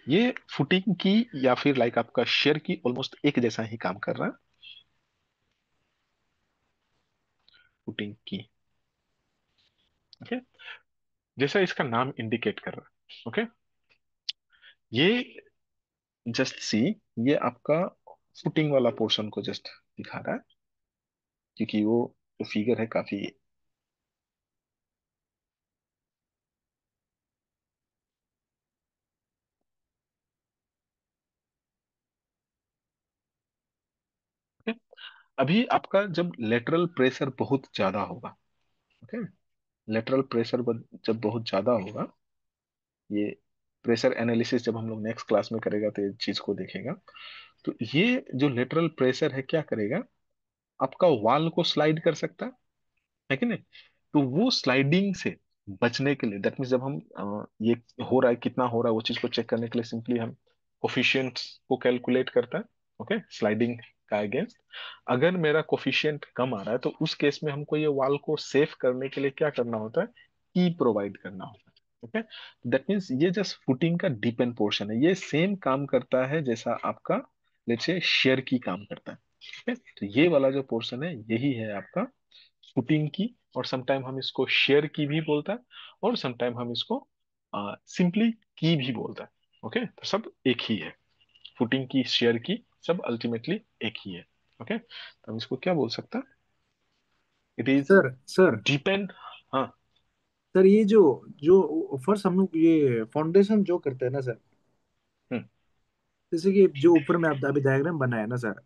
S1: ये फुटिंग की या फिर लाइक आपका शेयर की ऑलमोस्ट एक जैसा ही काम कर रहा है। फुटिंग की, ओके, जैसा इसका नाम इंडिकेट कर रहा है, ओके। ये जस्ट सी, ये आपका फुटिंग वाला पोर्शन को जस्ट दिखा रहा है, क्योंकि वो जो फिगर है काफी। ओके, अभी आपका जब लेटरल प्रेशर बहुत ज्यादा होगा, ओके, लेटरल प्रेशर जब बहुत ज्यादा होगा, ये प्रेशर एनालिसिस जब हम लोग नेक्स्ट क्लास में करेगा तो ये चीज को देखेगा। तो ये जो लेटरल प्रेशर है क्या करेगा, आपका वाल को स्लाइड कर सकता है कि नहीं। तो वो स्लाइडिंग से बचने के लिए, दैट मीन्स जब हम ये हो रहा है कितना हो रहा है वो चीज को चेक करने के लिए सिंपली हम कोफिशिएंट्स को कैलकुलेट करता है, ओके, स्लाइडिंग का अगेंस्ट। अगर मेरा कोफिशिएंट कम आ रहा है तो उस केस में हमको ये वाल को सेफ करने के लिए क्या करना होता है, की प्रोवाइड करना होता है, ओके। दैट मीन्स ये जस्ट फुटिंग का डीप पोर्शन है, ये सेम काम करता है जैसा आपका लेट्स से शेयर की काम करता है, ओके। तो ये वाला जो पोर्शन है यही है आपका फुटिंग की, और समटाइम हम इसको शेयर की भी बोलता है, और समटाइम हम इसको सिंपली की भी बोलता है, ओके। तो सब एक ही है, फुटिंग की, शेयर की, सब अल्टीमेटली एक ही है, ओके। तो हम इसको क्या बोल सकते हैं, it is
S2: sir sir
S1: depend. हाँ।
S2: सर ये जो जो फर्स्ट हम लोग ये फाउंडेशन जो करते हैं ना सर,
S1: हम्म।
S2: जैसे कि जो ऊपर में आप अभी डायग्राम बनाया ना सर,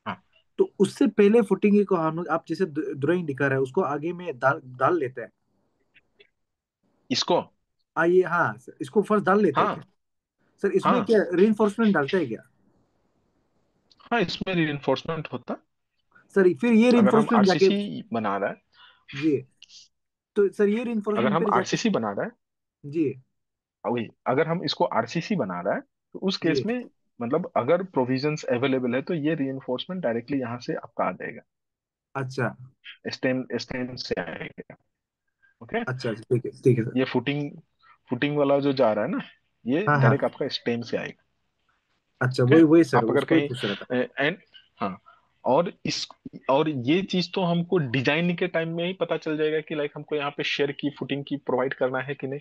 S1: हाँ,
S2: तो उससे पहले फुटिंग को हम लोग, आप जैसे ड्राइंग दिखा रहे हैं उसको आगे में डाल डाल लेते हैं।
S1: इसको,
S2: आइए, हाँ सर, इसको फर्स्ट डाल लेते हैं
S1: हाँ
S2: क्या? सर इसमें
S1: हाँ
S2: क्या रीइंफोर्समेंट डालते हैं क्या?
S1: हाँ, इसमें रिइंफोर्समेंट होता है।
S2: सर फिर ये
S1: अगर हम
S2: रीइंफोर्समेंट जाके,
S1: आरसीसी बना रहा है,
S2: जी, तो सर ये
S1: अगर
S2: रीइंफोर्समेंट
S1: हम
S2: फिर जाके,
S1: आरसीसी बना रहा है,
S2: जी
S1: वही, अगर हम इसको आरसीसी बना रहा है तो उस केस
S2: जी,
S1: में मतलब अगर प्रोविजंस अवेलेबल है तो ये रीइंफोर्समेंट डायरेक्टली यहाँ से आपका आ जाएगा,
S2: अच्छा
S1: स्टेम स्टेम से आएगा, ओके।
S2: अच्छा अच्छा, ठीक है सर।
S1: ये फुटिंग फुटिंग वाला जो जा रहा है ना, ये
S2: हाँ हाँ,
S1: डायरेक्ट आपका स्टेम से आएगा,
S2: अच्छा
S1: ओके।
S2: वही वही सर,
S1: आप अगर
S2: उसको ही
S1: कहीं
S2: पूछ रहा था।
S1: एंड, हाँ, और इस, और ये चीज तो हमको डिजाइन के टाइम में ही पता चल जाएगा कि लाइक हमको यहाँ पे शेयर की, फुटिंग की प्रोवाइड करना है कि नहीं,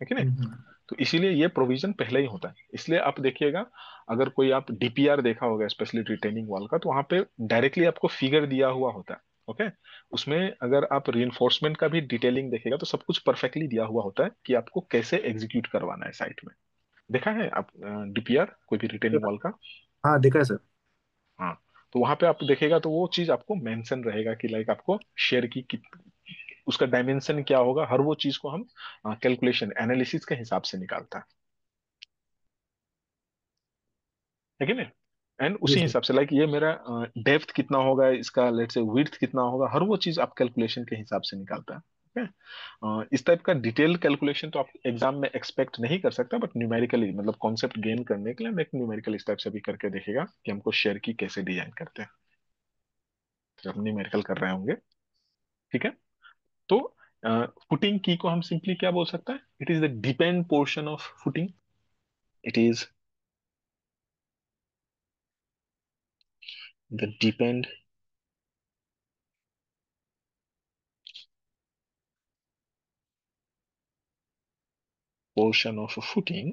S1: है कि नहीं।
S2: हम्म।
S1: तो इसीलिए ये प्रोविजन पहले ही होता है, इसलिए आप देखिएगा, अगर कोई आप डीपीआर देखा होगा स्पेशली रिटेनिंग वॉल का, तो वहां पे डायरेक्टली आपको फिगर दिया हुआ होता है, ओके। उसमें अगर आप रिइंफोर्समेंट का भी डिटेलिंग देखेगा तो सब कुछ परफेक्टली दिया हुआ होता है कि आपको कैसे एग्जीक्यूट करवाना है साइट में। देखा है आप डीपीआर कोई भी रिटेनिंग वॉल का?
S2: हाँ देखा है सर।
S1: हाँ, तो वहां पे आप देखेगा तो वो चीज आपको मेंशन रहेगा कि लाइक आपको शेयर की उसका डायमेंशन क्या होगा, हर वो चीज को हम कैलकुलेशन एनालिसिस के हिसाब से निकालता है कि नहीं। एंड
S2: जी
S1: उसी
S2: सर।
S1: हिसाब से लाइक ये मेरा डेप्थ कितना होगा, इसका लेट्स से विड्थ कितना होगा, हर वो चीज आप कैलकुलेशन के हिसाब से निकालता है, इस टाइप का डिटेल कैलकुलेशन तो आप एग्जाम में एक्सपेक्ट नहीं कर सकता, बट न्यूमेरिकली मतलब कॉन्सेप्ट गेन करने के लिए हम एक न्यूमेरिकल इस टाइप से भी करके देखेगा कि हमको शेयर की कैसे डिजाइन करते हैं, तो हम न्यूमेरिकल कर रहे होंगे, ठीक है। तो फुटिंग की को हम सिंपली क्या बोल सकते हैं, it is the depend portion of footing, it is the depend portion of a footing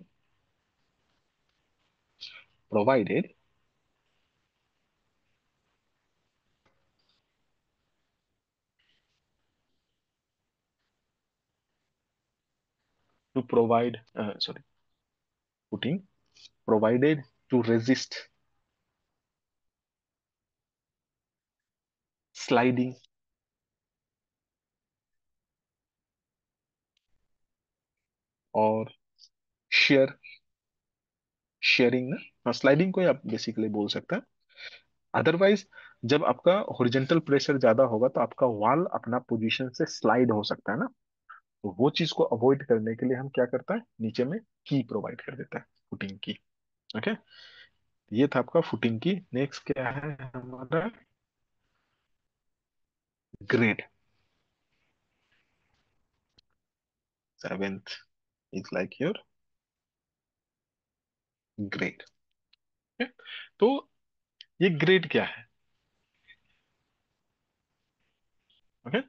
S1: provided to provide sorry, footing provided to resist sliding और shear, शेयरिंग ना, स्लाइडिंग को ही आप बेसिकली बोल सकते हैं। अदरवाइज जब आपका हॉरिजॉन्टल प्रेशर ज्यादा होगा तो आपका वॉल अपना पोजीशन से स्लाइड हो सकता है ना, तो वो चीज को अवॉइड करने के लिए हम क्या करता है, नीचे में की प्रोवाइड कर देता है, फुटिंग की, ओके। ये था आपका फुटिंग की। नेक्स्ट क्या है हमारा? Grade. Seventh is like your grade. तो ये ग्रेड क्या है? ओके,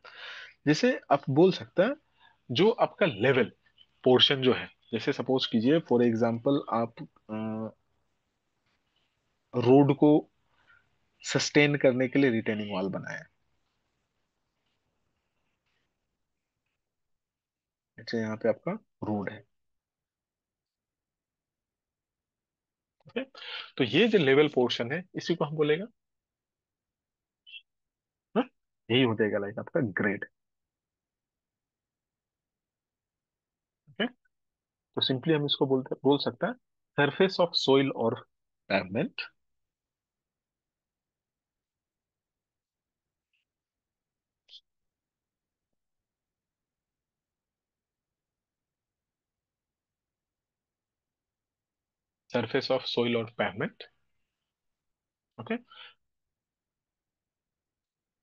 S1: जैसे आप बोल सकते हैं जो आपका लेवल पोर्शन जो है, जैसे सपोज कीजिए फॉर एग्जांपल आप रोड को सस्टेन करने के लिए रिटेनिंग वॉल बनाया। अच्छा, यहाँ पे आपका रोड है। ओके, तो ये जो लेवल पोर्शन है इसी को हम बोलेगा ना, यही हो जाएगा लाइक आपका ग्रेड। ओके, तो सिंपली हम इसको बोल सकते हैं सरफेस ऑफ सोइल और पेवमेंट। सरफेस ऑफ सोइल और pavement. Okay,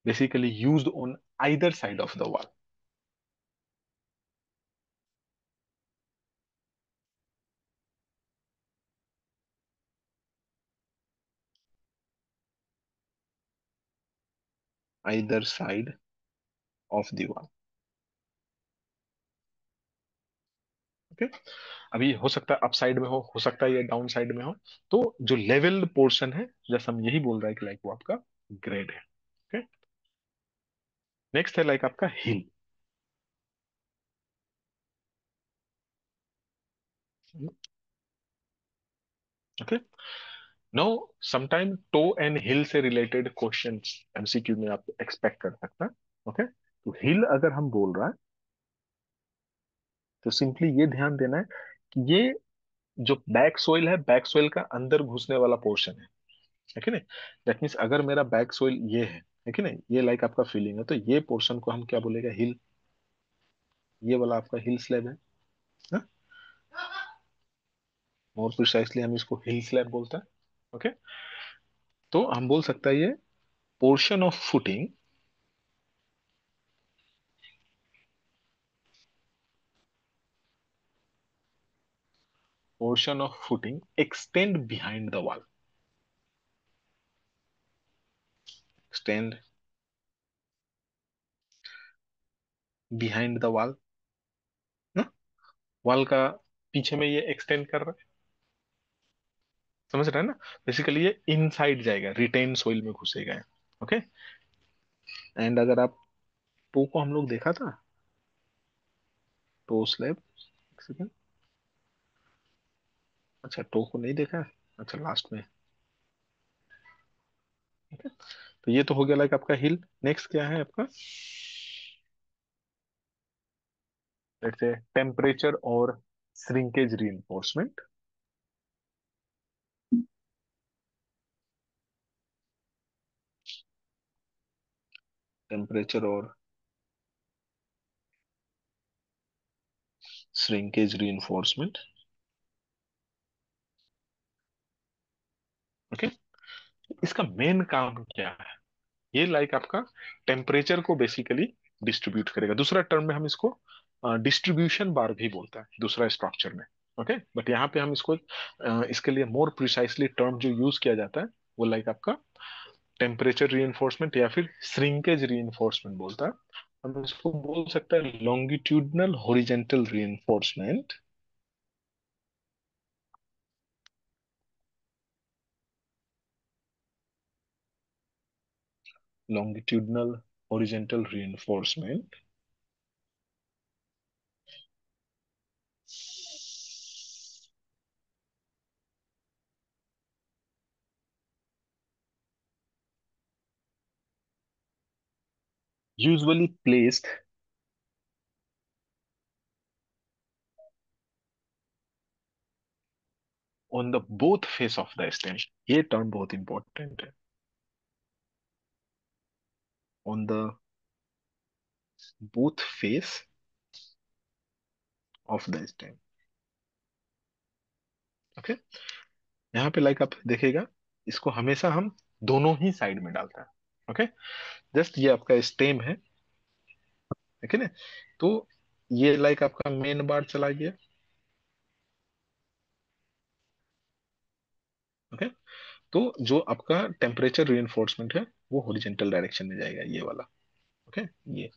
S1: basically used on either side of the wall. Either side of the wall. Okay, अभी हो सकता है अप साइड में हो सकता है ये डाउन साइड में हो। तो जो लेवल्ड पोर्शन है, जैसे हम यही बोल रहे हैं कि लाइक वो आपका ग्रेड है। ओके, नेक्स्ट है लाइक आपका heel. Okay, no, sometime toe and heel से रिलेटेड क्वेश्चंस एमसीक्यू में आप एक्सपेक्ट कर सकते हैं। ओके, तो हिल अगर हम बोल रहा है तो सिंपली ये ध्यान देना है कि ये जो बैक सोइल है, बैक सोइल का अंदर घुसने वाला पोर्शन है कि नहीं। दैट मीन्स अगर मेरा बैक सोइल ये है कि नहीं, ये लाइक आपका फीलिंग है, तो ये पोर्शन को हम क्या बोलेगा? हिल। ये वाला आपका हिल स्लैब है ना? मोर प्रिसाइसली हम इसको हिल स्लैब बोलते हैं। ओके, तो हम बोल सकते हैं ये portion of footing, portion of footing extend behind the wall. Extend behind the wall ना, वॉल का पीछे में ये एक्सटेंड कर रहा है। समझ रहे हैं ना? बेसिकली ये इनसाइड जाएगा, रिटेन सोइल में घुसेगा। ओके, एंड अगर आप टो को हम लोग देखा था, टो स्लैब। अच्छा, टो को नहीं देखा है? अच्छा, लास्ट में। ठीक है, तो ये तो हो गया लाइक आपका हिल। नेक्स्ट क्या है आपका? लेट्स से टेम्परेचर और श्रिंकेज रीइंफोर्समेंट। टेम्परेचर और श्रिंकेज रीइंफोर्समेंट। ओके, इसका मेन काम क्या है? ये लाइक आपका टेम्परेचर को बेसिकली डिस्ट्रीब्यूट करेगा। दूसरा टर्म में हम इसको डिस्ट्रीब्यूशन बार भी बोलता है, दूसरा स्ट्रक्चर में। ओके, बट यहाँ पे हम इसको इसके लिए मोर प्रिसाइसली टर्म जो यूज किया जाता है वो लाइक आपका टेम्परेचर रीइंफोर्समेंट या फिर श्रिंकेज रीइंफोर्समेंट बोलता है। हम इसको बोल सकते हैं longitudinal horizontal reinforcement. Longitudinal horizontal reinforcement. Usually placed on the both face of the stem. ये टर्म बहुत इंपॉर्टेंट है, on the both face of the stem. Okay, यहाँ पे लाइक आप देखिएगा इसको हमेशा हम दोनों ही साइड में डालते हैं। ओके, जस्ट ये आपका स्टेम है, ठीक है ना। तो ये लाइक आपका मेन बार चला गया। ओके, तो जो आपका टेम्परेचर रीइंफोर्समेंट है वो हॉरिजॉन्टल डायरेक्शन में जाएगा, ये वाला। ओके, ये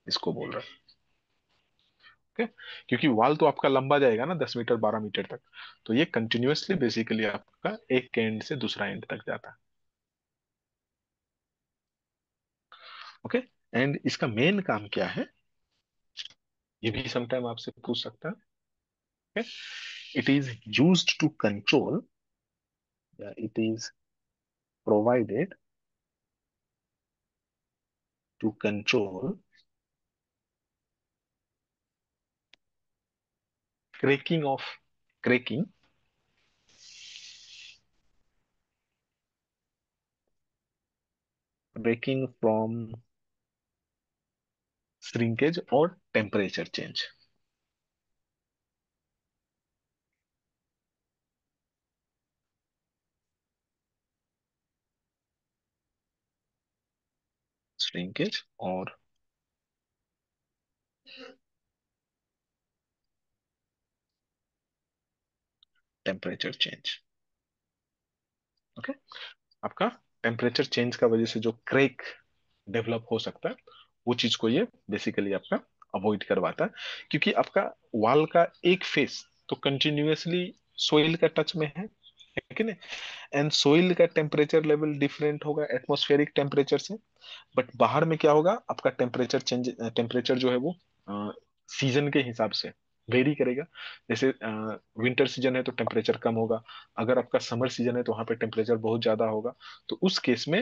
S1: इसको बोल रहा है। ओके, क्योंकि वाल तो आपका लंबा जाएगा ना 10 मीटर 12 मीटर तक, तो ये कंटिन्यूअसली बेसिकली आपका एक एंड से दूसरा एंड तक जाता है। ओके, एंड इसका मेन काम क्या है, ये भी समटाइम आपसे पूछ सकता है। It is used to control, या it is provided to control cracking of cracking breaking from shrinkage और temperature change। श्रिंकेज और टेम्परेचर चेंज। ओके, आपका टेम्परेचर चेंज का वजह से जो क्रेक डेवलप हो सकता है, वो चीज को ये बेसिकली आपका अवॉइड करवाता है। क्योंकि आपका वाल का एक फेस तो कंटिन्यूअसली सोइल का टच में है कि नहीं, एंड सोइल का टेम्परेचर लेवल डिफरेंट होगा एटमॉस्फेरिक टेम्परेचर से। बट बाहर में क्या होगा, आपका टेम्परेचर चेंज, टेम्परेचर जो है वो सीजन के हिसाब से वेरी करेगा। जैसे विंटर सीजन है तो टेम्परेचर कम होगा, अगर आपका समर सीजन है तो वहां पे टेम्परेचर बहुत ज्यादा होगा। तो उस केस में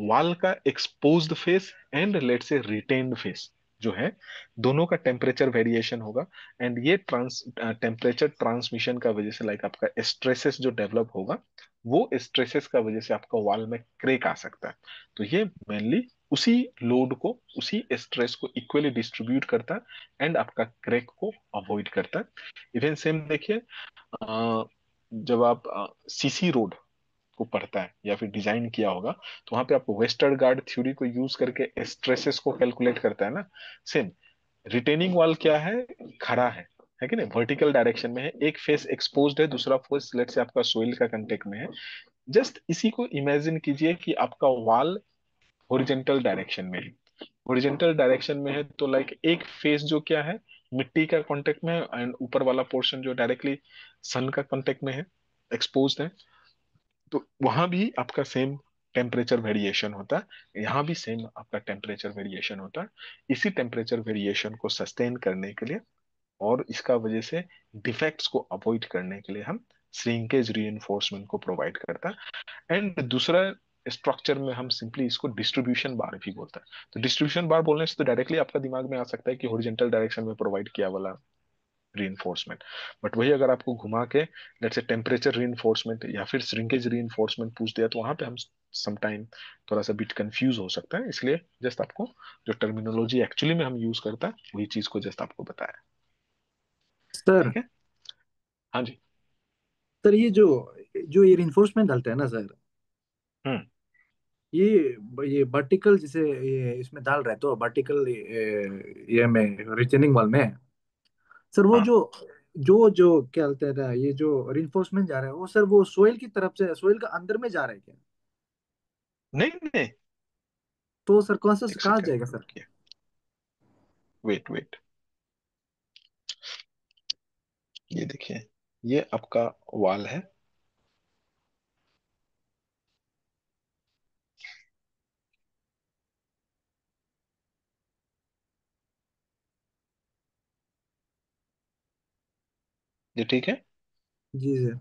S1: वाल का एक्सपोज्ड फेस एंड लेट से रिटेन्ड फेस जो है, दोनों का टेम्परेचर वेरिएशन होगा। एंड ये टेम्परेचर ट्रांसमिशन का वजह से लाइक आपका स्ट्रेसेस जो डेवलप होगा, वो स्ट्रेसेस का वजह से आपका वाल में क्रेक आ सकता है। तो ये मेनली उसी लोड को, उसी स्ट्रेस को इक्वली डिस्ट्रीब्यूट करता है एंड आपका क्रैक को अवॉइड करता है। इवन सेम देखिए, जब आप सीसी रोड को पढ़ता है या फिर डिजाइन किया होगा, तो वहां पे आप वेस्टर्न गार्ड थ्योरी को यूज करके स्ट्रेसेस को कैलकुलेट करता है ना। सेम रिटेनिंग वॉल क्या है, खड़ा है कि नहीं, वर्टिकल डायरेक्शन में है, एक फेस एक्सपोज्ड है, दूसरा फेस लेट से आपका सोइल का कांटेक्ट में है। जस्ट इसी को इमेजिन कीजिए कि आपका वॉल हॉरिजॉन्टल डायरेक्शन में है। हॉरिजॉन्टल डायरेक्शन में है तो लाइक एक फेस जो क्या है, मिट्टी का कांटेक्ट में है, एंड ऊपर वाला पोर्शन जो डायरेक्टली सन का कांटेक्ट में है, एक्सपोज्ड है। तो वहां भी आपका सेम टेम्परेचर वेरिएशन होता है, यहाँ भी सेम आपका टेम्परेचर वेरिएशन होता है। इसी टेम्परेचर वेरिएशन को सस्टेन करने के लिए और इसका वजह से डिफेक्ट्स को अवॉइड करने के लिए हम श्रिंकेज रीइंफोर्समेंट को प्रोवाइड करता है। एंड दूसरा स्ट्रक्चर में हम सिंपली इसको डिस्ट्रीब्यूशन बार भी बोलते हैं। तो डिस्ट्रीब्यूशन बार बोलने से तो डायरेक्टली आपका दिमाग में आ सकता है कि हॉरिजॉन्टल डायरेक्शन में प्रोवाइड किया वाला रीइंफोर्समेंट। बट वही अगर आपको घुमा के लेट्स से टेम्परेचर रीइंफोर्समेंट या फिर श्रिंकेज रीइंफोर्समेंट पूछ दिया, तो वहां पे हम समटाइम थोड़ा सा बिट कंफ्यूज हो सकता है। इसलिए जस्ट आपको जो टर्मिनोलॉजी एक्चुअली में हम यूज करता है वही चीज को जस्ट आपको बताया।
S2: सर।
S1: ठीक है, हाँ जी।
S2: सर ये जो जो ये रिइंफोर्समेंट डालते हैं ना सर,
S1: हम्म।
S2: ये ये वर्टिकल जैसे ये इसमें डाल रहे हैं तो वर्टिकल ये में रिटेनिंग वॉल में सर, वो
S1: हाँ,
S2: जो जो जो क्या बोलते हैं, ये जो रिइंफोर्समेंट जा रहा है वो सर, वो सोइल की तरफ से, सोइल का अंदर में जा रहा है क्या?
S1: नहीं नहीं,
S2: तो सर कौन सा
S1: एक
S2: कहाँ
S1: सेकेंड
S2: जाएगा सर?
S1: रुकिए, वेट वेट, ये देखिए, ये आपका वाल है। ये ठीक है।
S2: जी सर।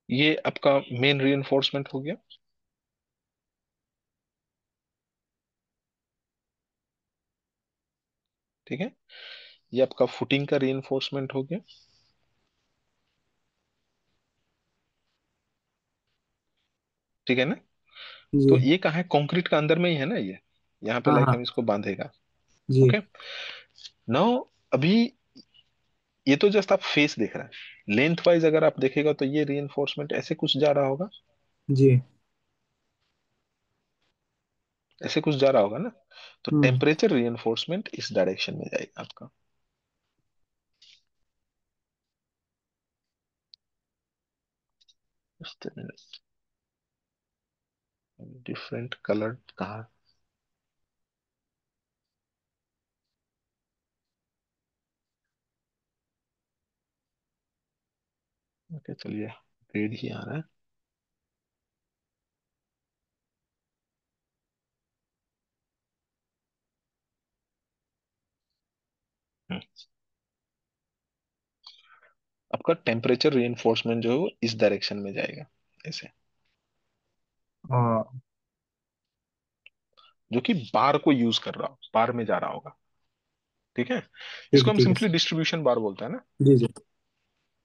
S1: ये आपका मेन रीइंफोर्समेंट हो गया। ठीक है, ये आपका फुटिंग का रीइंफोर्समेंट हो गया। ठीक है ना। तो
S2: जी।
S1: ये कहाँ है, कंक्रीट का अंदर में ही है ना ये, यहाँ पे
S2: हाँ
S1: लाइक
S2: हाँ।
S1: हम इसको बांधेगा।
S2: जी।
S1: ओके, नाउ अभी ये तो जस्ट आप फेस देख रहे हैं, लेंथ वाइज अगर आप देखेगा तो ये रीइंफोर्समेंट ऐसे कुछ जा रहा होगा,
S2: जी।
S1: ऐसे कुछ जा रहा होगा ना। तो
S2: हम्म।
S1: टेम्परेचर रीइंफोर्समेंट इस डायरेक्शन में जाएगा आपका। डिफरेंट कलर कहाँ। ओके चलिए, रेड ही आ रहा है। हम्म, आपका टेम्परेचर रीइंफोर्समेंट जो है वो इस डायरेक्शन में जाएगा ऐसे,
S2: हाँ।
S1: जो कि बार को यूज कर रहा हो, बार में जा रहा होगा। ठीक है,
S2: ठीक
S1: इसको
S2: है
S1: हम
S2: ठीक है
S1: सिंपली
S2: सर।
S1: डिस्ट्रीब्यूशन बार बोलते हैं ना।
S2: जी जी।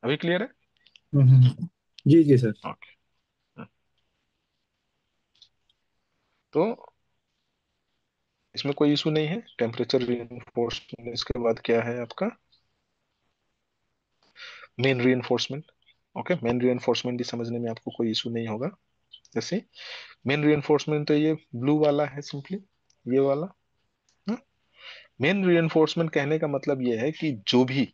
S1: अभी क्लियर है।
S2: जी जी सर।
S1: ओके, तो इसमें कोई इशू नहीं है, टेम्परेचर रीइंफोर्समेंट इसके बाद क्या है आपका, main reinforcement. Okay, main reinforcement भी समझने में आपको कोई इशू नहीं होगा। जैसे मेन रीइंफोर्समेंट तो ये ब्लू वाला है सिंपली, ये वाला। मेन रीइंफोर्समेंट कहने का मतलब ये है कि जो भी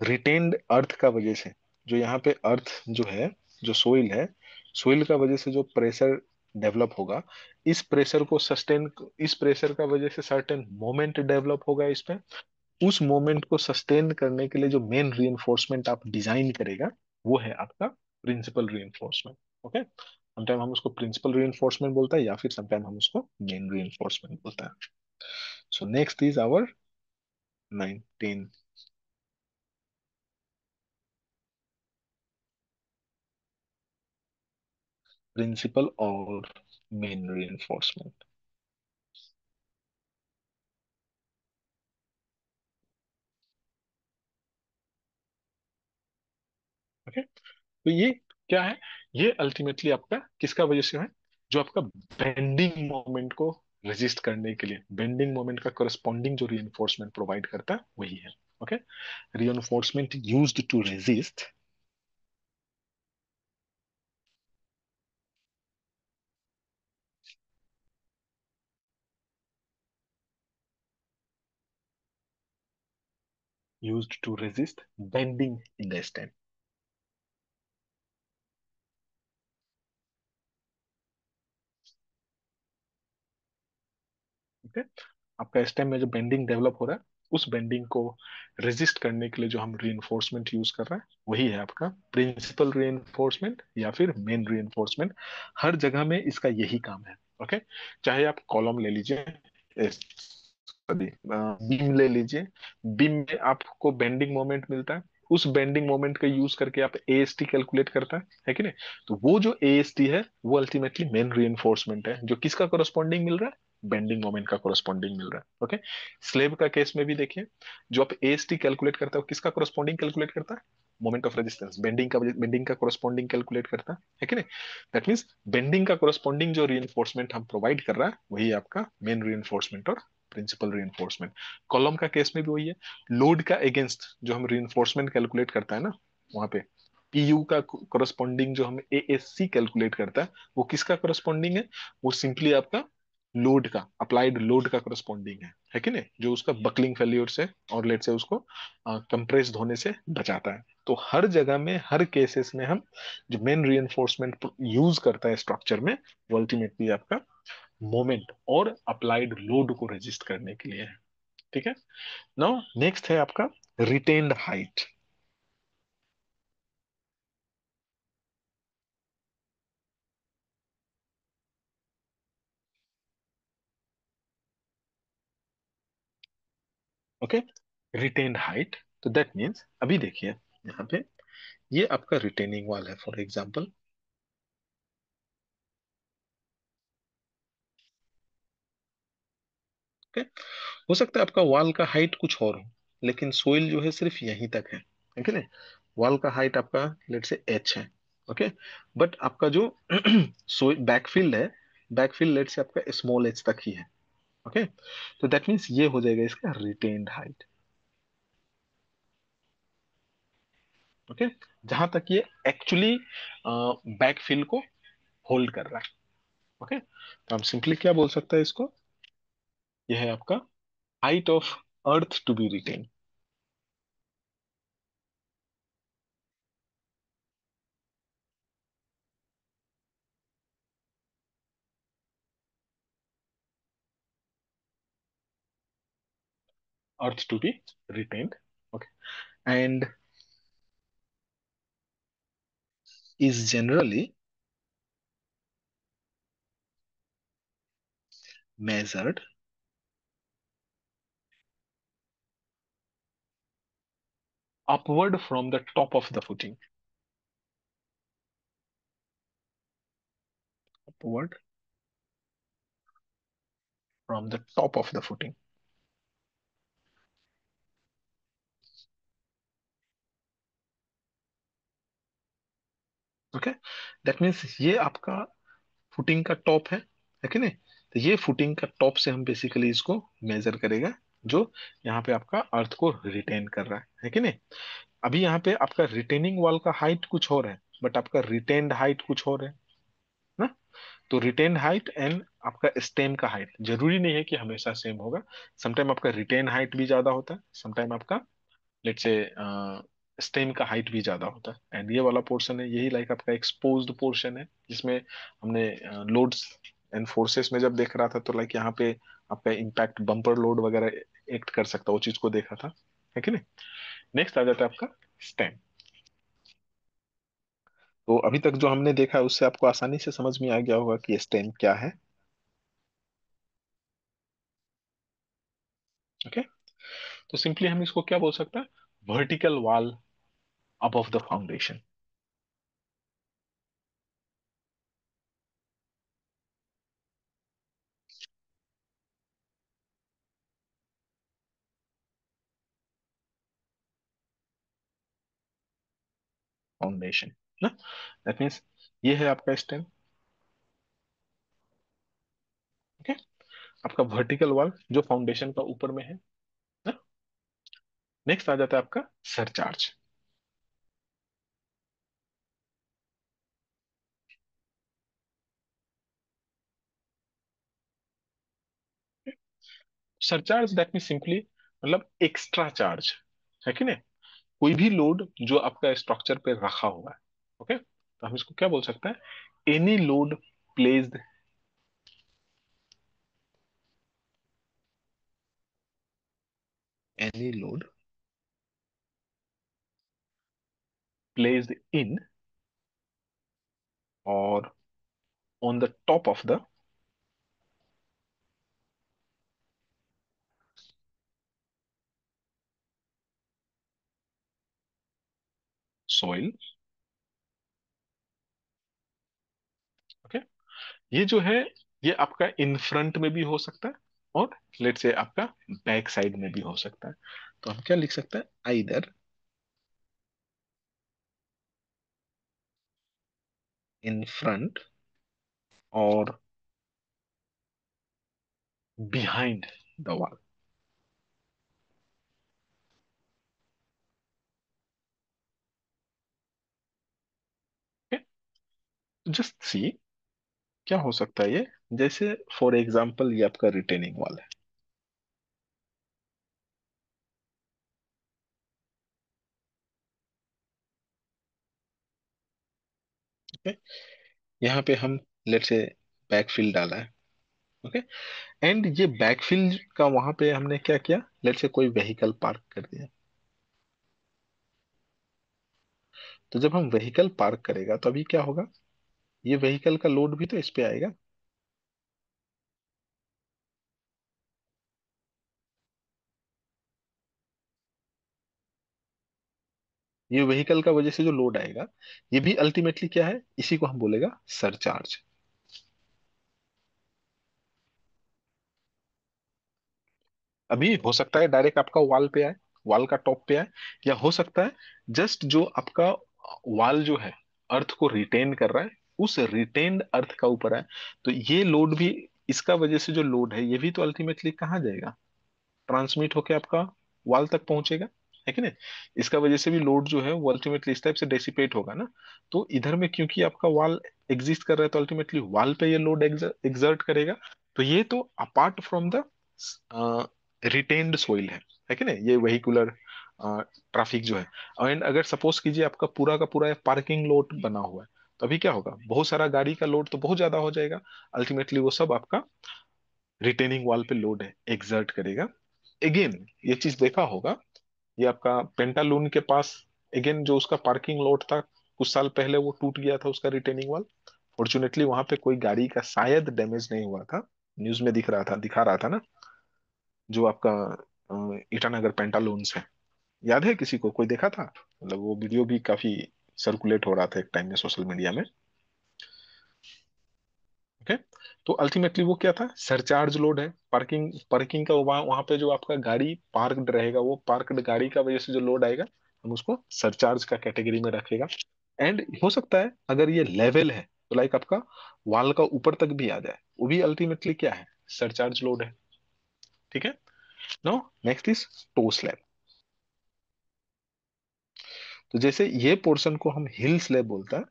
S1: रिटेन्ड अर्थ का वजह से, जो यहाँ पे अर्थ जो है, जो सोइल है, सोइल का वजह से जो प्रेशर डेवलप होगा, इस प्रेशर को सस्टेन, इस प्रेशर का वजह से सर्टेन मोमेंट डेवलप होगा इस पे, उस मोमेंट को सस्टेन करने के लिए जो मेन रीइंफोर्समेंट आप डिजाइन करेगा, वो है आपका प्रिंसिपल रीइंफोर्समेंट। ओके, समटाइम हम उसको प्रिंसिपल रीइंफोर्समेंट बोलता है, या फिर समटाइम हम उसको मेन रीइंफोर्समेंट बोलता है। So next is our 19, principal और मेन रीइंफोर्समेंट। ओके, तो ये क्या है, ये अल्टीमेटली आपका किसका वजह से है, जो आपका बेंडिंग मोमेंट को रेजिस्ट करने के लिए, बेंडिंग मोमेंट का करस्पॉन्डिंग जो रीइंफोर्समेंट प्रोवाइड करता है वही है। Okay, reinforcement used to resist, used to resist bending in the stem. Okay, आपका स्टेम में जो बेंडिंग डेवलप हो रहा है, उस बेंडिंग को रेजिस्ट करने के लिए जो हम रीइंफोर्समेंट यूज कर रहे हैं वही है आपका प्रिंसिपल रीइंफोर्समेंट या फिर मेन रीइंफोर्समेंट। हर जगह में इसका यही काम है। ओके, चाहे आप कॉलम ले लीजिए, बीम ले लीजिए, बीम में आपको बेंडिंग मोमेंट मिलता है, उस बेंडिंग मोमेंट का यूज करके आप एएसटी कैलकुलेट करता है कि नहीं। तो वो जो एएसटी है वो अल्टीमेटली मेन रीइंफोर्समेंट है, जो किसका कोरस्पॉन्डिंग मिल रहा है, बेंडिंग मोमेंट का कोरस्पॉन्डिंग मिल रहा है। ओके, स्लेब का केस में भी देखिए, जो आप एएसटी कैलकुलेट करता है वो किसका कोरस्पॉन्डिंग कैलकुलेट करता है, मोमेंट ऑफ रेजिस्टेंस, बेंडिंग का कोरस्पॉन्डिंग कैलकुलेट करता है कि नहीं। दैट मीन्स बेंडिंग का कोरस्पॉन्डिंग जो रीइंफोर्समेंट हम प्रोवाइड कर रहा है वही आपका मेन रीइंफोर्समेंट और प्रिंसिपल रीइंफोर्समेंट। कॉलम का केस में भी वही है, लोड का अगेंस्ट जो हम रीइंफोर्समेंट कैलकुलेट करता है ना, वहां पे पीयू का कोरस्पॉन्डिंग जो हम एएससी कैलकुलेट करता है वो किसका कोरस्पॉन्डिंग है, वो सिंपली आपका लोड का, अप्लाइड लोड का कोरस्पॉन्डिंग है कि नहीं, जो उसका बकलिंग फेल्योर से और लेट से उसको कंप्रेस्ड होने से बचाता है। तो हर जगह में, हर केसेस में हम जो मेन रीइंफोर्समेंट यूज करता है स्ट्रक्चर में, वो अल्टीमेटली आपका मोमेंट और अप्लाइड लोड को रेजिस्ट करने के लिए है। ठीक है, नाउ नेक्स्ट है आपका retained height. Okay, retained height, तो दैट मीन्स अभी देखिए यहाँ पे ये आपका रिटेनिंग वॉल है फॉर एग्जाम्पल। ओके, हो सकता है आपका वॉल का हाइट कुछ और हो, लेकिन सोइल जो है सिर्फ यहीं तक है कि नहीं। वॉल का हाइट आपका लेट से एच है। ओके, बट आपका जो सोइल बैकफील्ड है, बैकफील्ड लेट से आपका स्मॉल एच तक ही है। ओके, तो दैट मीन्स ये हो जाएगा इसका रिटेन्ड हाइट। ओके, जहां तक ये एक्चुअली बैकफील्ड को होल्ड कर रहा है। ओके, तो हम सिंपली क्या बोल सकते हैं इसको, यह है आपका height of earth to be retain. Earth to be retained. Okay, and is generally measured upward from the top of the footing, upward from the top of the footing। Okay, that means ये आपका footing का top है कि नहीं। तो ये footing का top से हम बेसिकली इसको मेजर करेगा, जो यहाँ पे आपका अर्थ को रिटेन कर रहा है कि नहीं। अभी यहाँ पे आपका रिटेनिंग वॉल का हाइट कुछ और है, बट आपका रिटेन्ड हाइट कुछ और है ना। तो रिटेन हाइट एंड आपका स्टेम का हाइट जरूरी नहीं है कि हमेशा सेम होगा। समटाइम आपका रिटेन हाइट भी ज्यादा होता है, समटाइम आपका लेट से स्टेम का हाइट भी ज्यादा होता है। एंड ये वाला पोर्शन है, यही लाइक आपका एक्सपोज्ड पोर्शन है, जिसमें हमने लोड्स एंड फोर्सेस में जब देख रहा था तो लाइक यहाँ पे आपका इम्पैक्ट बम्पर लोड वगैरह एक्ट कर सकता है, वो चीज को देखा था, है कि नहीं। नेक्स्ट आ जाता है आपका स्टेम। तो अभी तक जो हमने देखा है उससे आपको आसानी से समझ में आ गया होगा कि स्टेम क्या है। ओके, तो सिंपली हम इसको क्या बोल सकते हैं, vertical wall above the foundation. Foundation ना, दैट मीन्स ये है आपका स्टेम। ओके, आपका वर्टिकल वॉल जो फाउंडेशन का ऊपर में है ना। नेक्स्ट आ जाता है आपका surcharge. Surcharge that means simply मतलब एक्स्ट्रा चार्ज, है कि नहीं। कोई भी लोड जो आपका स्ट्रक्चर पे रखा हुआ है। ओके, तो हम इसको क्या बोल सकते हैं, any load placed, any load placed in और on the top of the soil। Okay, ये जो है ये आपका इन फ्रंट में भी हो सकता है, और लेट से आपका बैक साइड में भी हो सकता है। तो हम क्या लिख सकते हैं, आइदर इन फ्रंट और behind the wall. Just see क्या हो सकता है ये, जैसे फॉर एग्जाम्पल ये आपका रिटेनिंग वॉल है। ओके, यहाँ पे हम लेट से बैकफिल डाला है। ओके, एंड ये बैकफिल का वहां पे हमने क्या किया, लेट से कोई व्हीकल पार्क कर दिया। तो जब हम व्हीकल पार्क करेगा तो अभी क्या होगा, ये व्हीकल का लोड भी तो इस पे आएगा। ये व्हीकल का वजह से जो लोड आएगा, ये भी अल्टीमेटली क्या है, इसी को हम बोलेगा सरचार्ज। अभी हो सकता है डायरेक्ट आपका वाल पे आए, वाल का टॉप पे आए, या हो सकता है जस्ट जो आपका वाल जो है अर्थ को रिटेन कर रहा है, उस रिटेन्ड अर्थ का ऊपर आए। तो ये लोड भी, इसका वजह से जो लोड है ये भी तो अल्टीमेटली कहाँ जाएगा, ट्रांसमिट होके आपका वाल तक पहुंचेगा, है कि नहीं। इसका वजह से भी लोड जो है वो अल्टीमेटली इस टाइप से डेसिपेट होगा ना। तो इधर में क्योंकि आपका वाल एग्जिस्ट कर रहा है, तो अल्टीमेटली वाल पे ये लोड एग्जर्ट करेगा। तो ये तो apart from the retained soil है कि नहीं, ये वेहिकुलर ट्रैफिक जो है। एंड अगर सपोज कीजिए आपका पूरा का पूरा पार्किंग लोड बना हुआ है, तो अभी क्या होगा, बहुत सारा गाड़ी का लोड तो बहुत ज्यादा हो जाएगा, अल्टीमेटली वो सब आपका रिटेनिंग वॉल पे लोड है एग्जर्ट करेगा। अगेन ये चीज देखा होगा, ये आपका पेंटालून के पास अगेन जो उसका पार्किंग लॉट था, कुछ साल पहले वो टूट गया था उसका रिटेनिंग वॉल। फॉर्चुनेटली वहां पे कोई गाड़ी का शायद डैमेज नहीं हुआ था, न्यूज में दिखा रहा था ना, जो आपका ईटानगर पेंटालून्स है। याद है किसी को, कोई देखा था, मतलब वो वीडियो भी काफी सर्कुलेट हो रहा था एक टाइम में सोशल मीडिया में। ओके। तो अल्टीमेटली वो क्या था, सरचार्ज लोड है, पार्किंग पार्किंग का वहां वहां पे जो आपका गाड़ी पार्कड रहेगा, वो पार्कड गाड़ी का वजह से जो लोड आएगा, हम उसको सरचार्ज का कैटेगरी में रखेगा। एंड हो सकता है अगर ये लेवल है, तो लाइक आपका वाल का ऊपर तक भी आ जाए, वो भी अल्टीमेटली क्या है, सरचार्ज लोड है। ठीक है। No, next is toe slab. तो जैसे ये पोर्शन को हम हिल स्लैब बोलता है,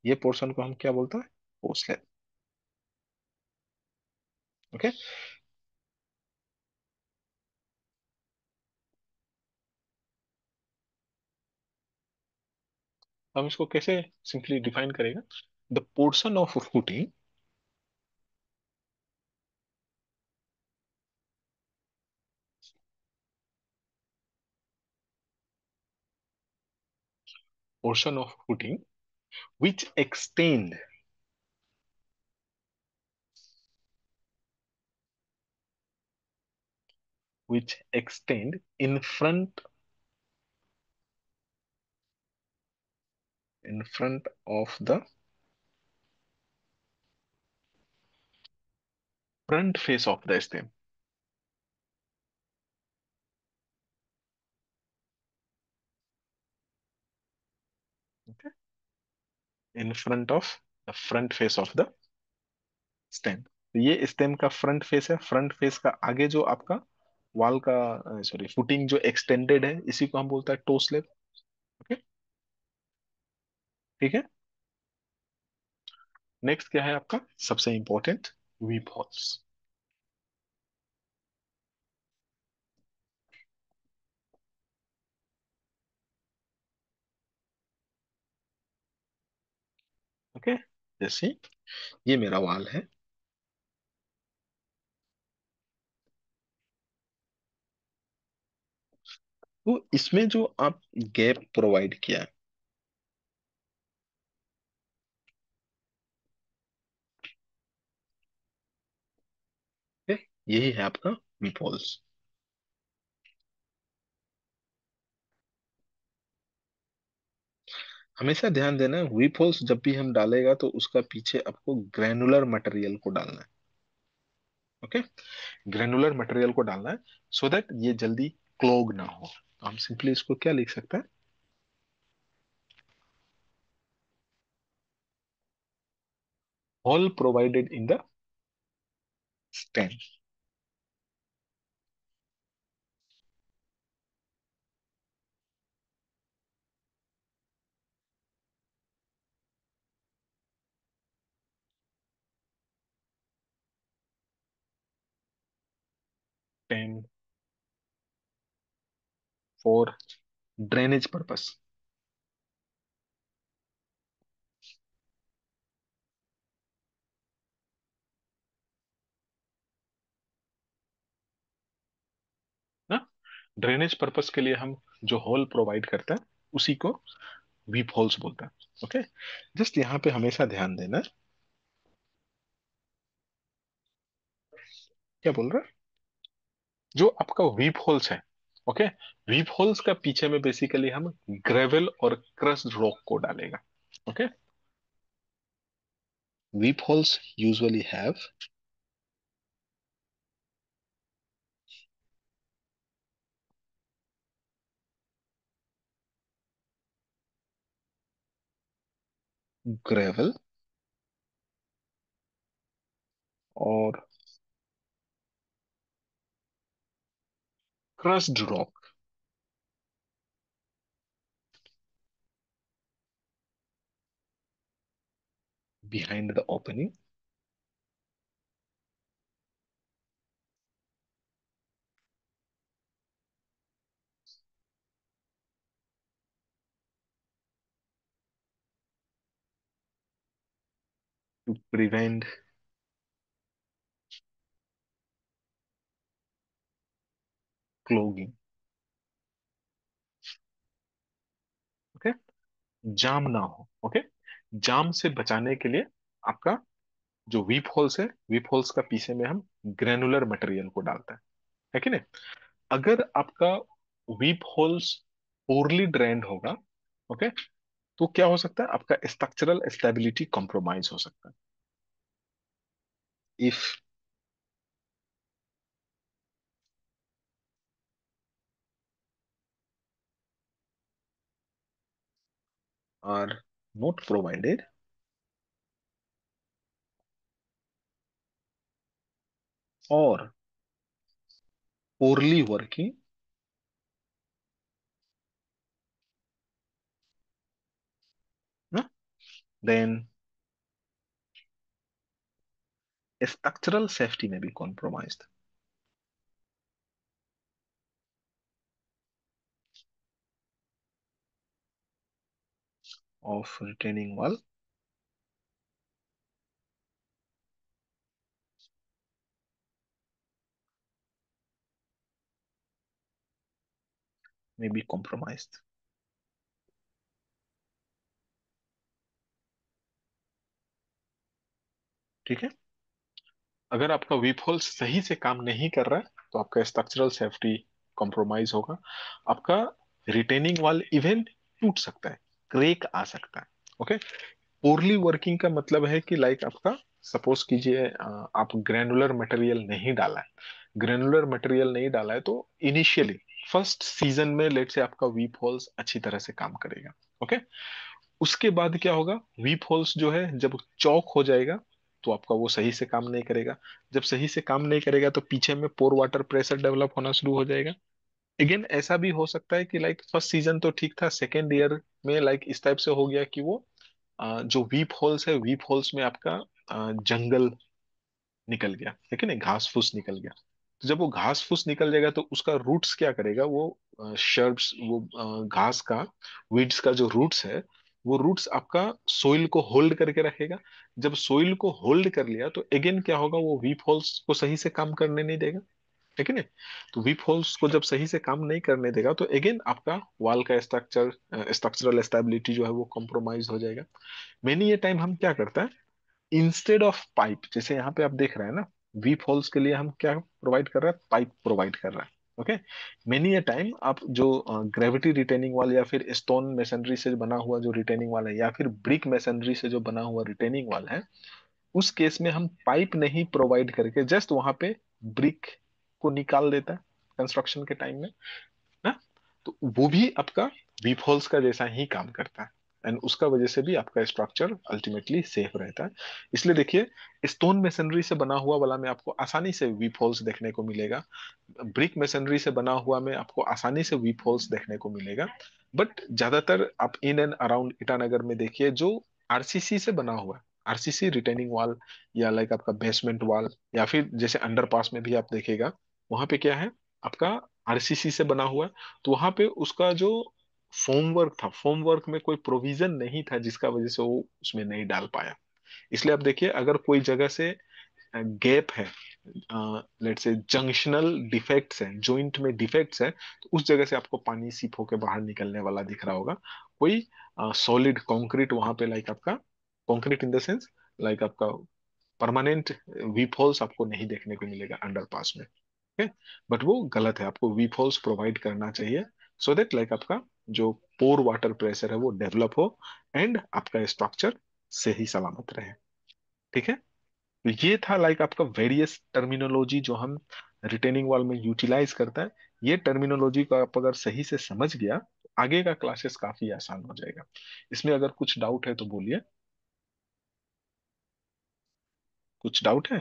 S1: ये पोर्शन को हम क्या बोलता है, टो स्लैब। ओके। हम इसको कैसे सिंपली डिफाइन करेगा, the portion of footing, portion of footing which extend in front of the front face of the stem. Okay, in front of the front face of the stem। तो ये stem का front face है, front face का आगे जो आपका वाल का, सॉरी, फुटिंग जो एक्सटेंडेड है, इसी को हम बोलता है टो स्लेब। ओके। ठीक है। नेक्स्ट क्या है आपका सबसे इंपॉर्टेंट, वीप हॉल्स। ओके। जैसे ये मेरा वाल है, तो इसमें जो आप गैप प्रोवाइड किया है, okay? यही है आपका वीप हॉल्स। हमेशा ध्यान देना है, व्हीप होल्स जब भी हम डालेगा तो उसका पीछे आपको ग्रेनुलर मटेरियल को डालना है। ओके। ग्रेनुलर मटेरियल को डालना है, सो दैट ये जल्दी क्लोग ना हो। तो हम सिंपली इसको क्या लिख सकते हैं, hole provided in the stem. Stem for drainage purpose. ना, ड्रेनेज पर्पस के लिए हम जो होल प्रोवाइड करते हैं उसी को वीप होल्स बोलते हैं। ओके। जस्ट यहाँ पे हमेशा ध्यान देना, क्या बोल रहा है, जो आपका वीप होल्स है, ओके। वीप होल्स का पीछे में बेसिकली हम ग्रेवल और क्रस्ट रॉक को डालेगा। Okay. Weep holes usually have gravel और crust rock behind the opening to prevent clogging। Okay. जाम ना हो। ओके। जाम से बचाने के लिए आपका जो वीप होल्स है, वीप होल्स का पीछे में हम ग्रेनुलर मटेरियल को डालते हैं, है कि नहीं। अगर आपका वीप होल्स पोरली ड्रेन्ड होगा, ओके, तो क्या हो सकता है, आपका स्ट्रक्चरल स्टेबिलिटी कॉम्प्रोमाइज हो सकता है। इफ आर नॉट प्रोवाइडेड और poorly working, then structural safety may be compromised of retaining wall may be compromised। ठीक है। अगर आपका वीप होल सही से काम नहीं कर रहा है तो आपका स्ट्रक्चरल सेफ्टी कॉम्प्रोमाइज होगा। आपका रिटेनिंग वॉल इवन टूट सकता है, क्रेक आ सकता है। ओके। पोरली वर्किंग का मतलब है कि लाइक आपका सपोज कीजिए आप ग्रेनुलर मटेरियल नहीं डाला है, ग्रेनुलर मटेरियल नहीं डाला है तो इनिशियली फर्स्ट सीजन में लेट से आपका वीप होल्स अच्छी तरह से काम करेगा। ओके। उसके बाद क्या होगा, वीप होल्स जो है जब चौक हो जाएगा तो आपका वो सही से काम नहीं करेगा। जब सही से काम नहीं करेगा तो पीछे में पोर वाटर प्रेशर डेवलप होना शुरू हो जाएगा। अगेन ऐसा भी हो सकता है कि लाइक फर्स्ट सीजन तो ठीक था, सेकेंड ईयर में लाइक इस टाइप से हो गया कि वो जो वीप होल्स है, वीप होल्स में आपका जंगल निकल गया, है कि नहीं, घास फूस निकल गया। तो जब वो घास फूस निकल जाएगा तो उसका रूट्स क्या करेगा, वो शर्ब्स, वो घास का, वीड्स का जो रूट्स है, वो रूट्स आपका सोइल को होल्ड करके रखेगा। जब सोइल को होल्ड कर लिया तो अगेन क्या होगा, वो वीप होल्स को सही से काम करने नहीं देगा, है कि नहीं। तो वीप होल्स को जब सही से काम नहीं करने देगा तो अगेन आपका वॉल का स्ट्रक्चरल स्टेबिलिटी जो है वो कॉम्प्रोमाइज हो जाएगा। मैंने ये टाइम हम क्या करता है, इंस्टेड ऑफ पाइप, जैसे यहाँ पे आप देख रहे हैं ना, वीप होल्स के लिए हम क्या प्रोवाइड कर रहे हैं, पाइप प्रोवाइड कर रहा है। ओके। मेनी ए टाइम आप जो ग्रेविटी रिटेनिंग वाल या फिर स्टोन मेसनरी से बना हुआ जो रिटेनिंग वाल है या फिर ब्रिक मेसनरी से जो बना हुआ रिटेनिंग वाल है, उस केस में हम पाइप नहीं प्रोवाइड करके जस्ट वहां पे ब्रिक को निकाल देता है कंस्ट्रक्शन के टाइम में ना। तो वो भी आपका वीप होल्स का जैसा ही काम करता है एंड उसका वजह से भी आपका स्ट्रक्चर अल्टीमेटली सेफ रहता है। इसलिए देखिए, स्टोन मेसनरी से बना हुआ वाला में आपको आसानी से वीप होल्स देखने को मिलेगा, ब्रिक मेसनरी से बना हुआ में आपको आसानी से वीप होल्स देखने को मिलेगा। बट ज्यादातर आप इन एंड अराउंड ईटानगर में देखिए जो आरसीसी से बना हुआ है, आरसीसी रिटेनिंग वॉल या लाइक आपका बेसमेंट वॉल या फिर जैसे अंडरपास में भी आप देखेगा, वहां पे क्या है, आपका आरसीसी से बना हुआ है। तो वहां पे उसका जो फोम वर्क था, फोम वर्क में कोई प्रोविजन नहीं था जिसका वजह से वो उसमें नहीं डाल पाया। इसलिए आप देखिए, अगर कोई जगह से गैप है, लेट से जंक्शनल डिफेक्ट्स हैं, जॉइंट में डिफेक्ट्स हैं, तो उस जगह से आपको पानी सीप होके बाहर निकलने वाला दिख रहा होगा। कोई सॉलिड कंक्रीट वहां पे लाइक आपका concrete in the sense like आपका परमानेंट वीप होल्स आपको नहीं देखने को मिलेगा अंडरपास में। ओके, बट वो गलत है, आपको वी फोर्स प्रोवाइड करना चाहिए, सो दैट लाइक आपका जो पोर वाटर प्रेशर है वो डेवलप हो एंड आपका स्ट्रक्चर सही सलामत रहे। ठीक है, तो ये था लाइक आपका वेरियस टर्मिनोलॉजी जो हम रिटेनिंग वॉल में यूटिलाइज करता है। ये टर्मिनोलॉजी को आप अगर सही से समझ गया तो आगे का क्लासेस काफी आसान हो जाएगा। इसमें अगर कुछ डाउट है तो बोलिए, कुछ डाउट है?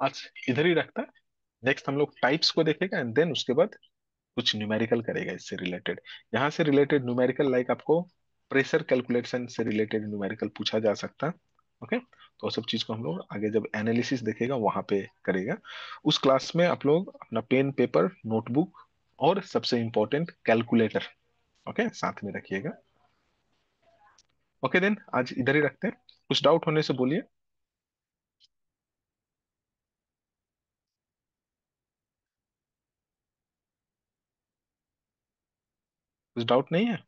S1: आज इधर ही रखता है, नेक्स्ट हम लोग टाइप्स को देखेगा एंड देन उसके बाद कुछ न्यूमेरिकल करेगा इससे रिलेटेड। यहाँ से रिलेटेड न्यूमेरिकल लाइक आपको प्रेशर कैलकुलेशन से रिलेटेड न्यूमेरिकल पूछा जा सकता है। ओके, तो वो सब चीज को हम लोग आगे जब एनालिसिस देखेगा वहां पे करेगा। उस क्लास में आप लोग अपना पेन पेपर नोटबुक और सबसे इंपॉर्टेंट कैलकुलेटर ओके साथ में रखिएगा। ओके देन आज इधर ही रखते हैं, कुछ डाउट होने से बोलिए। कुछ डाउट नहीं है?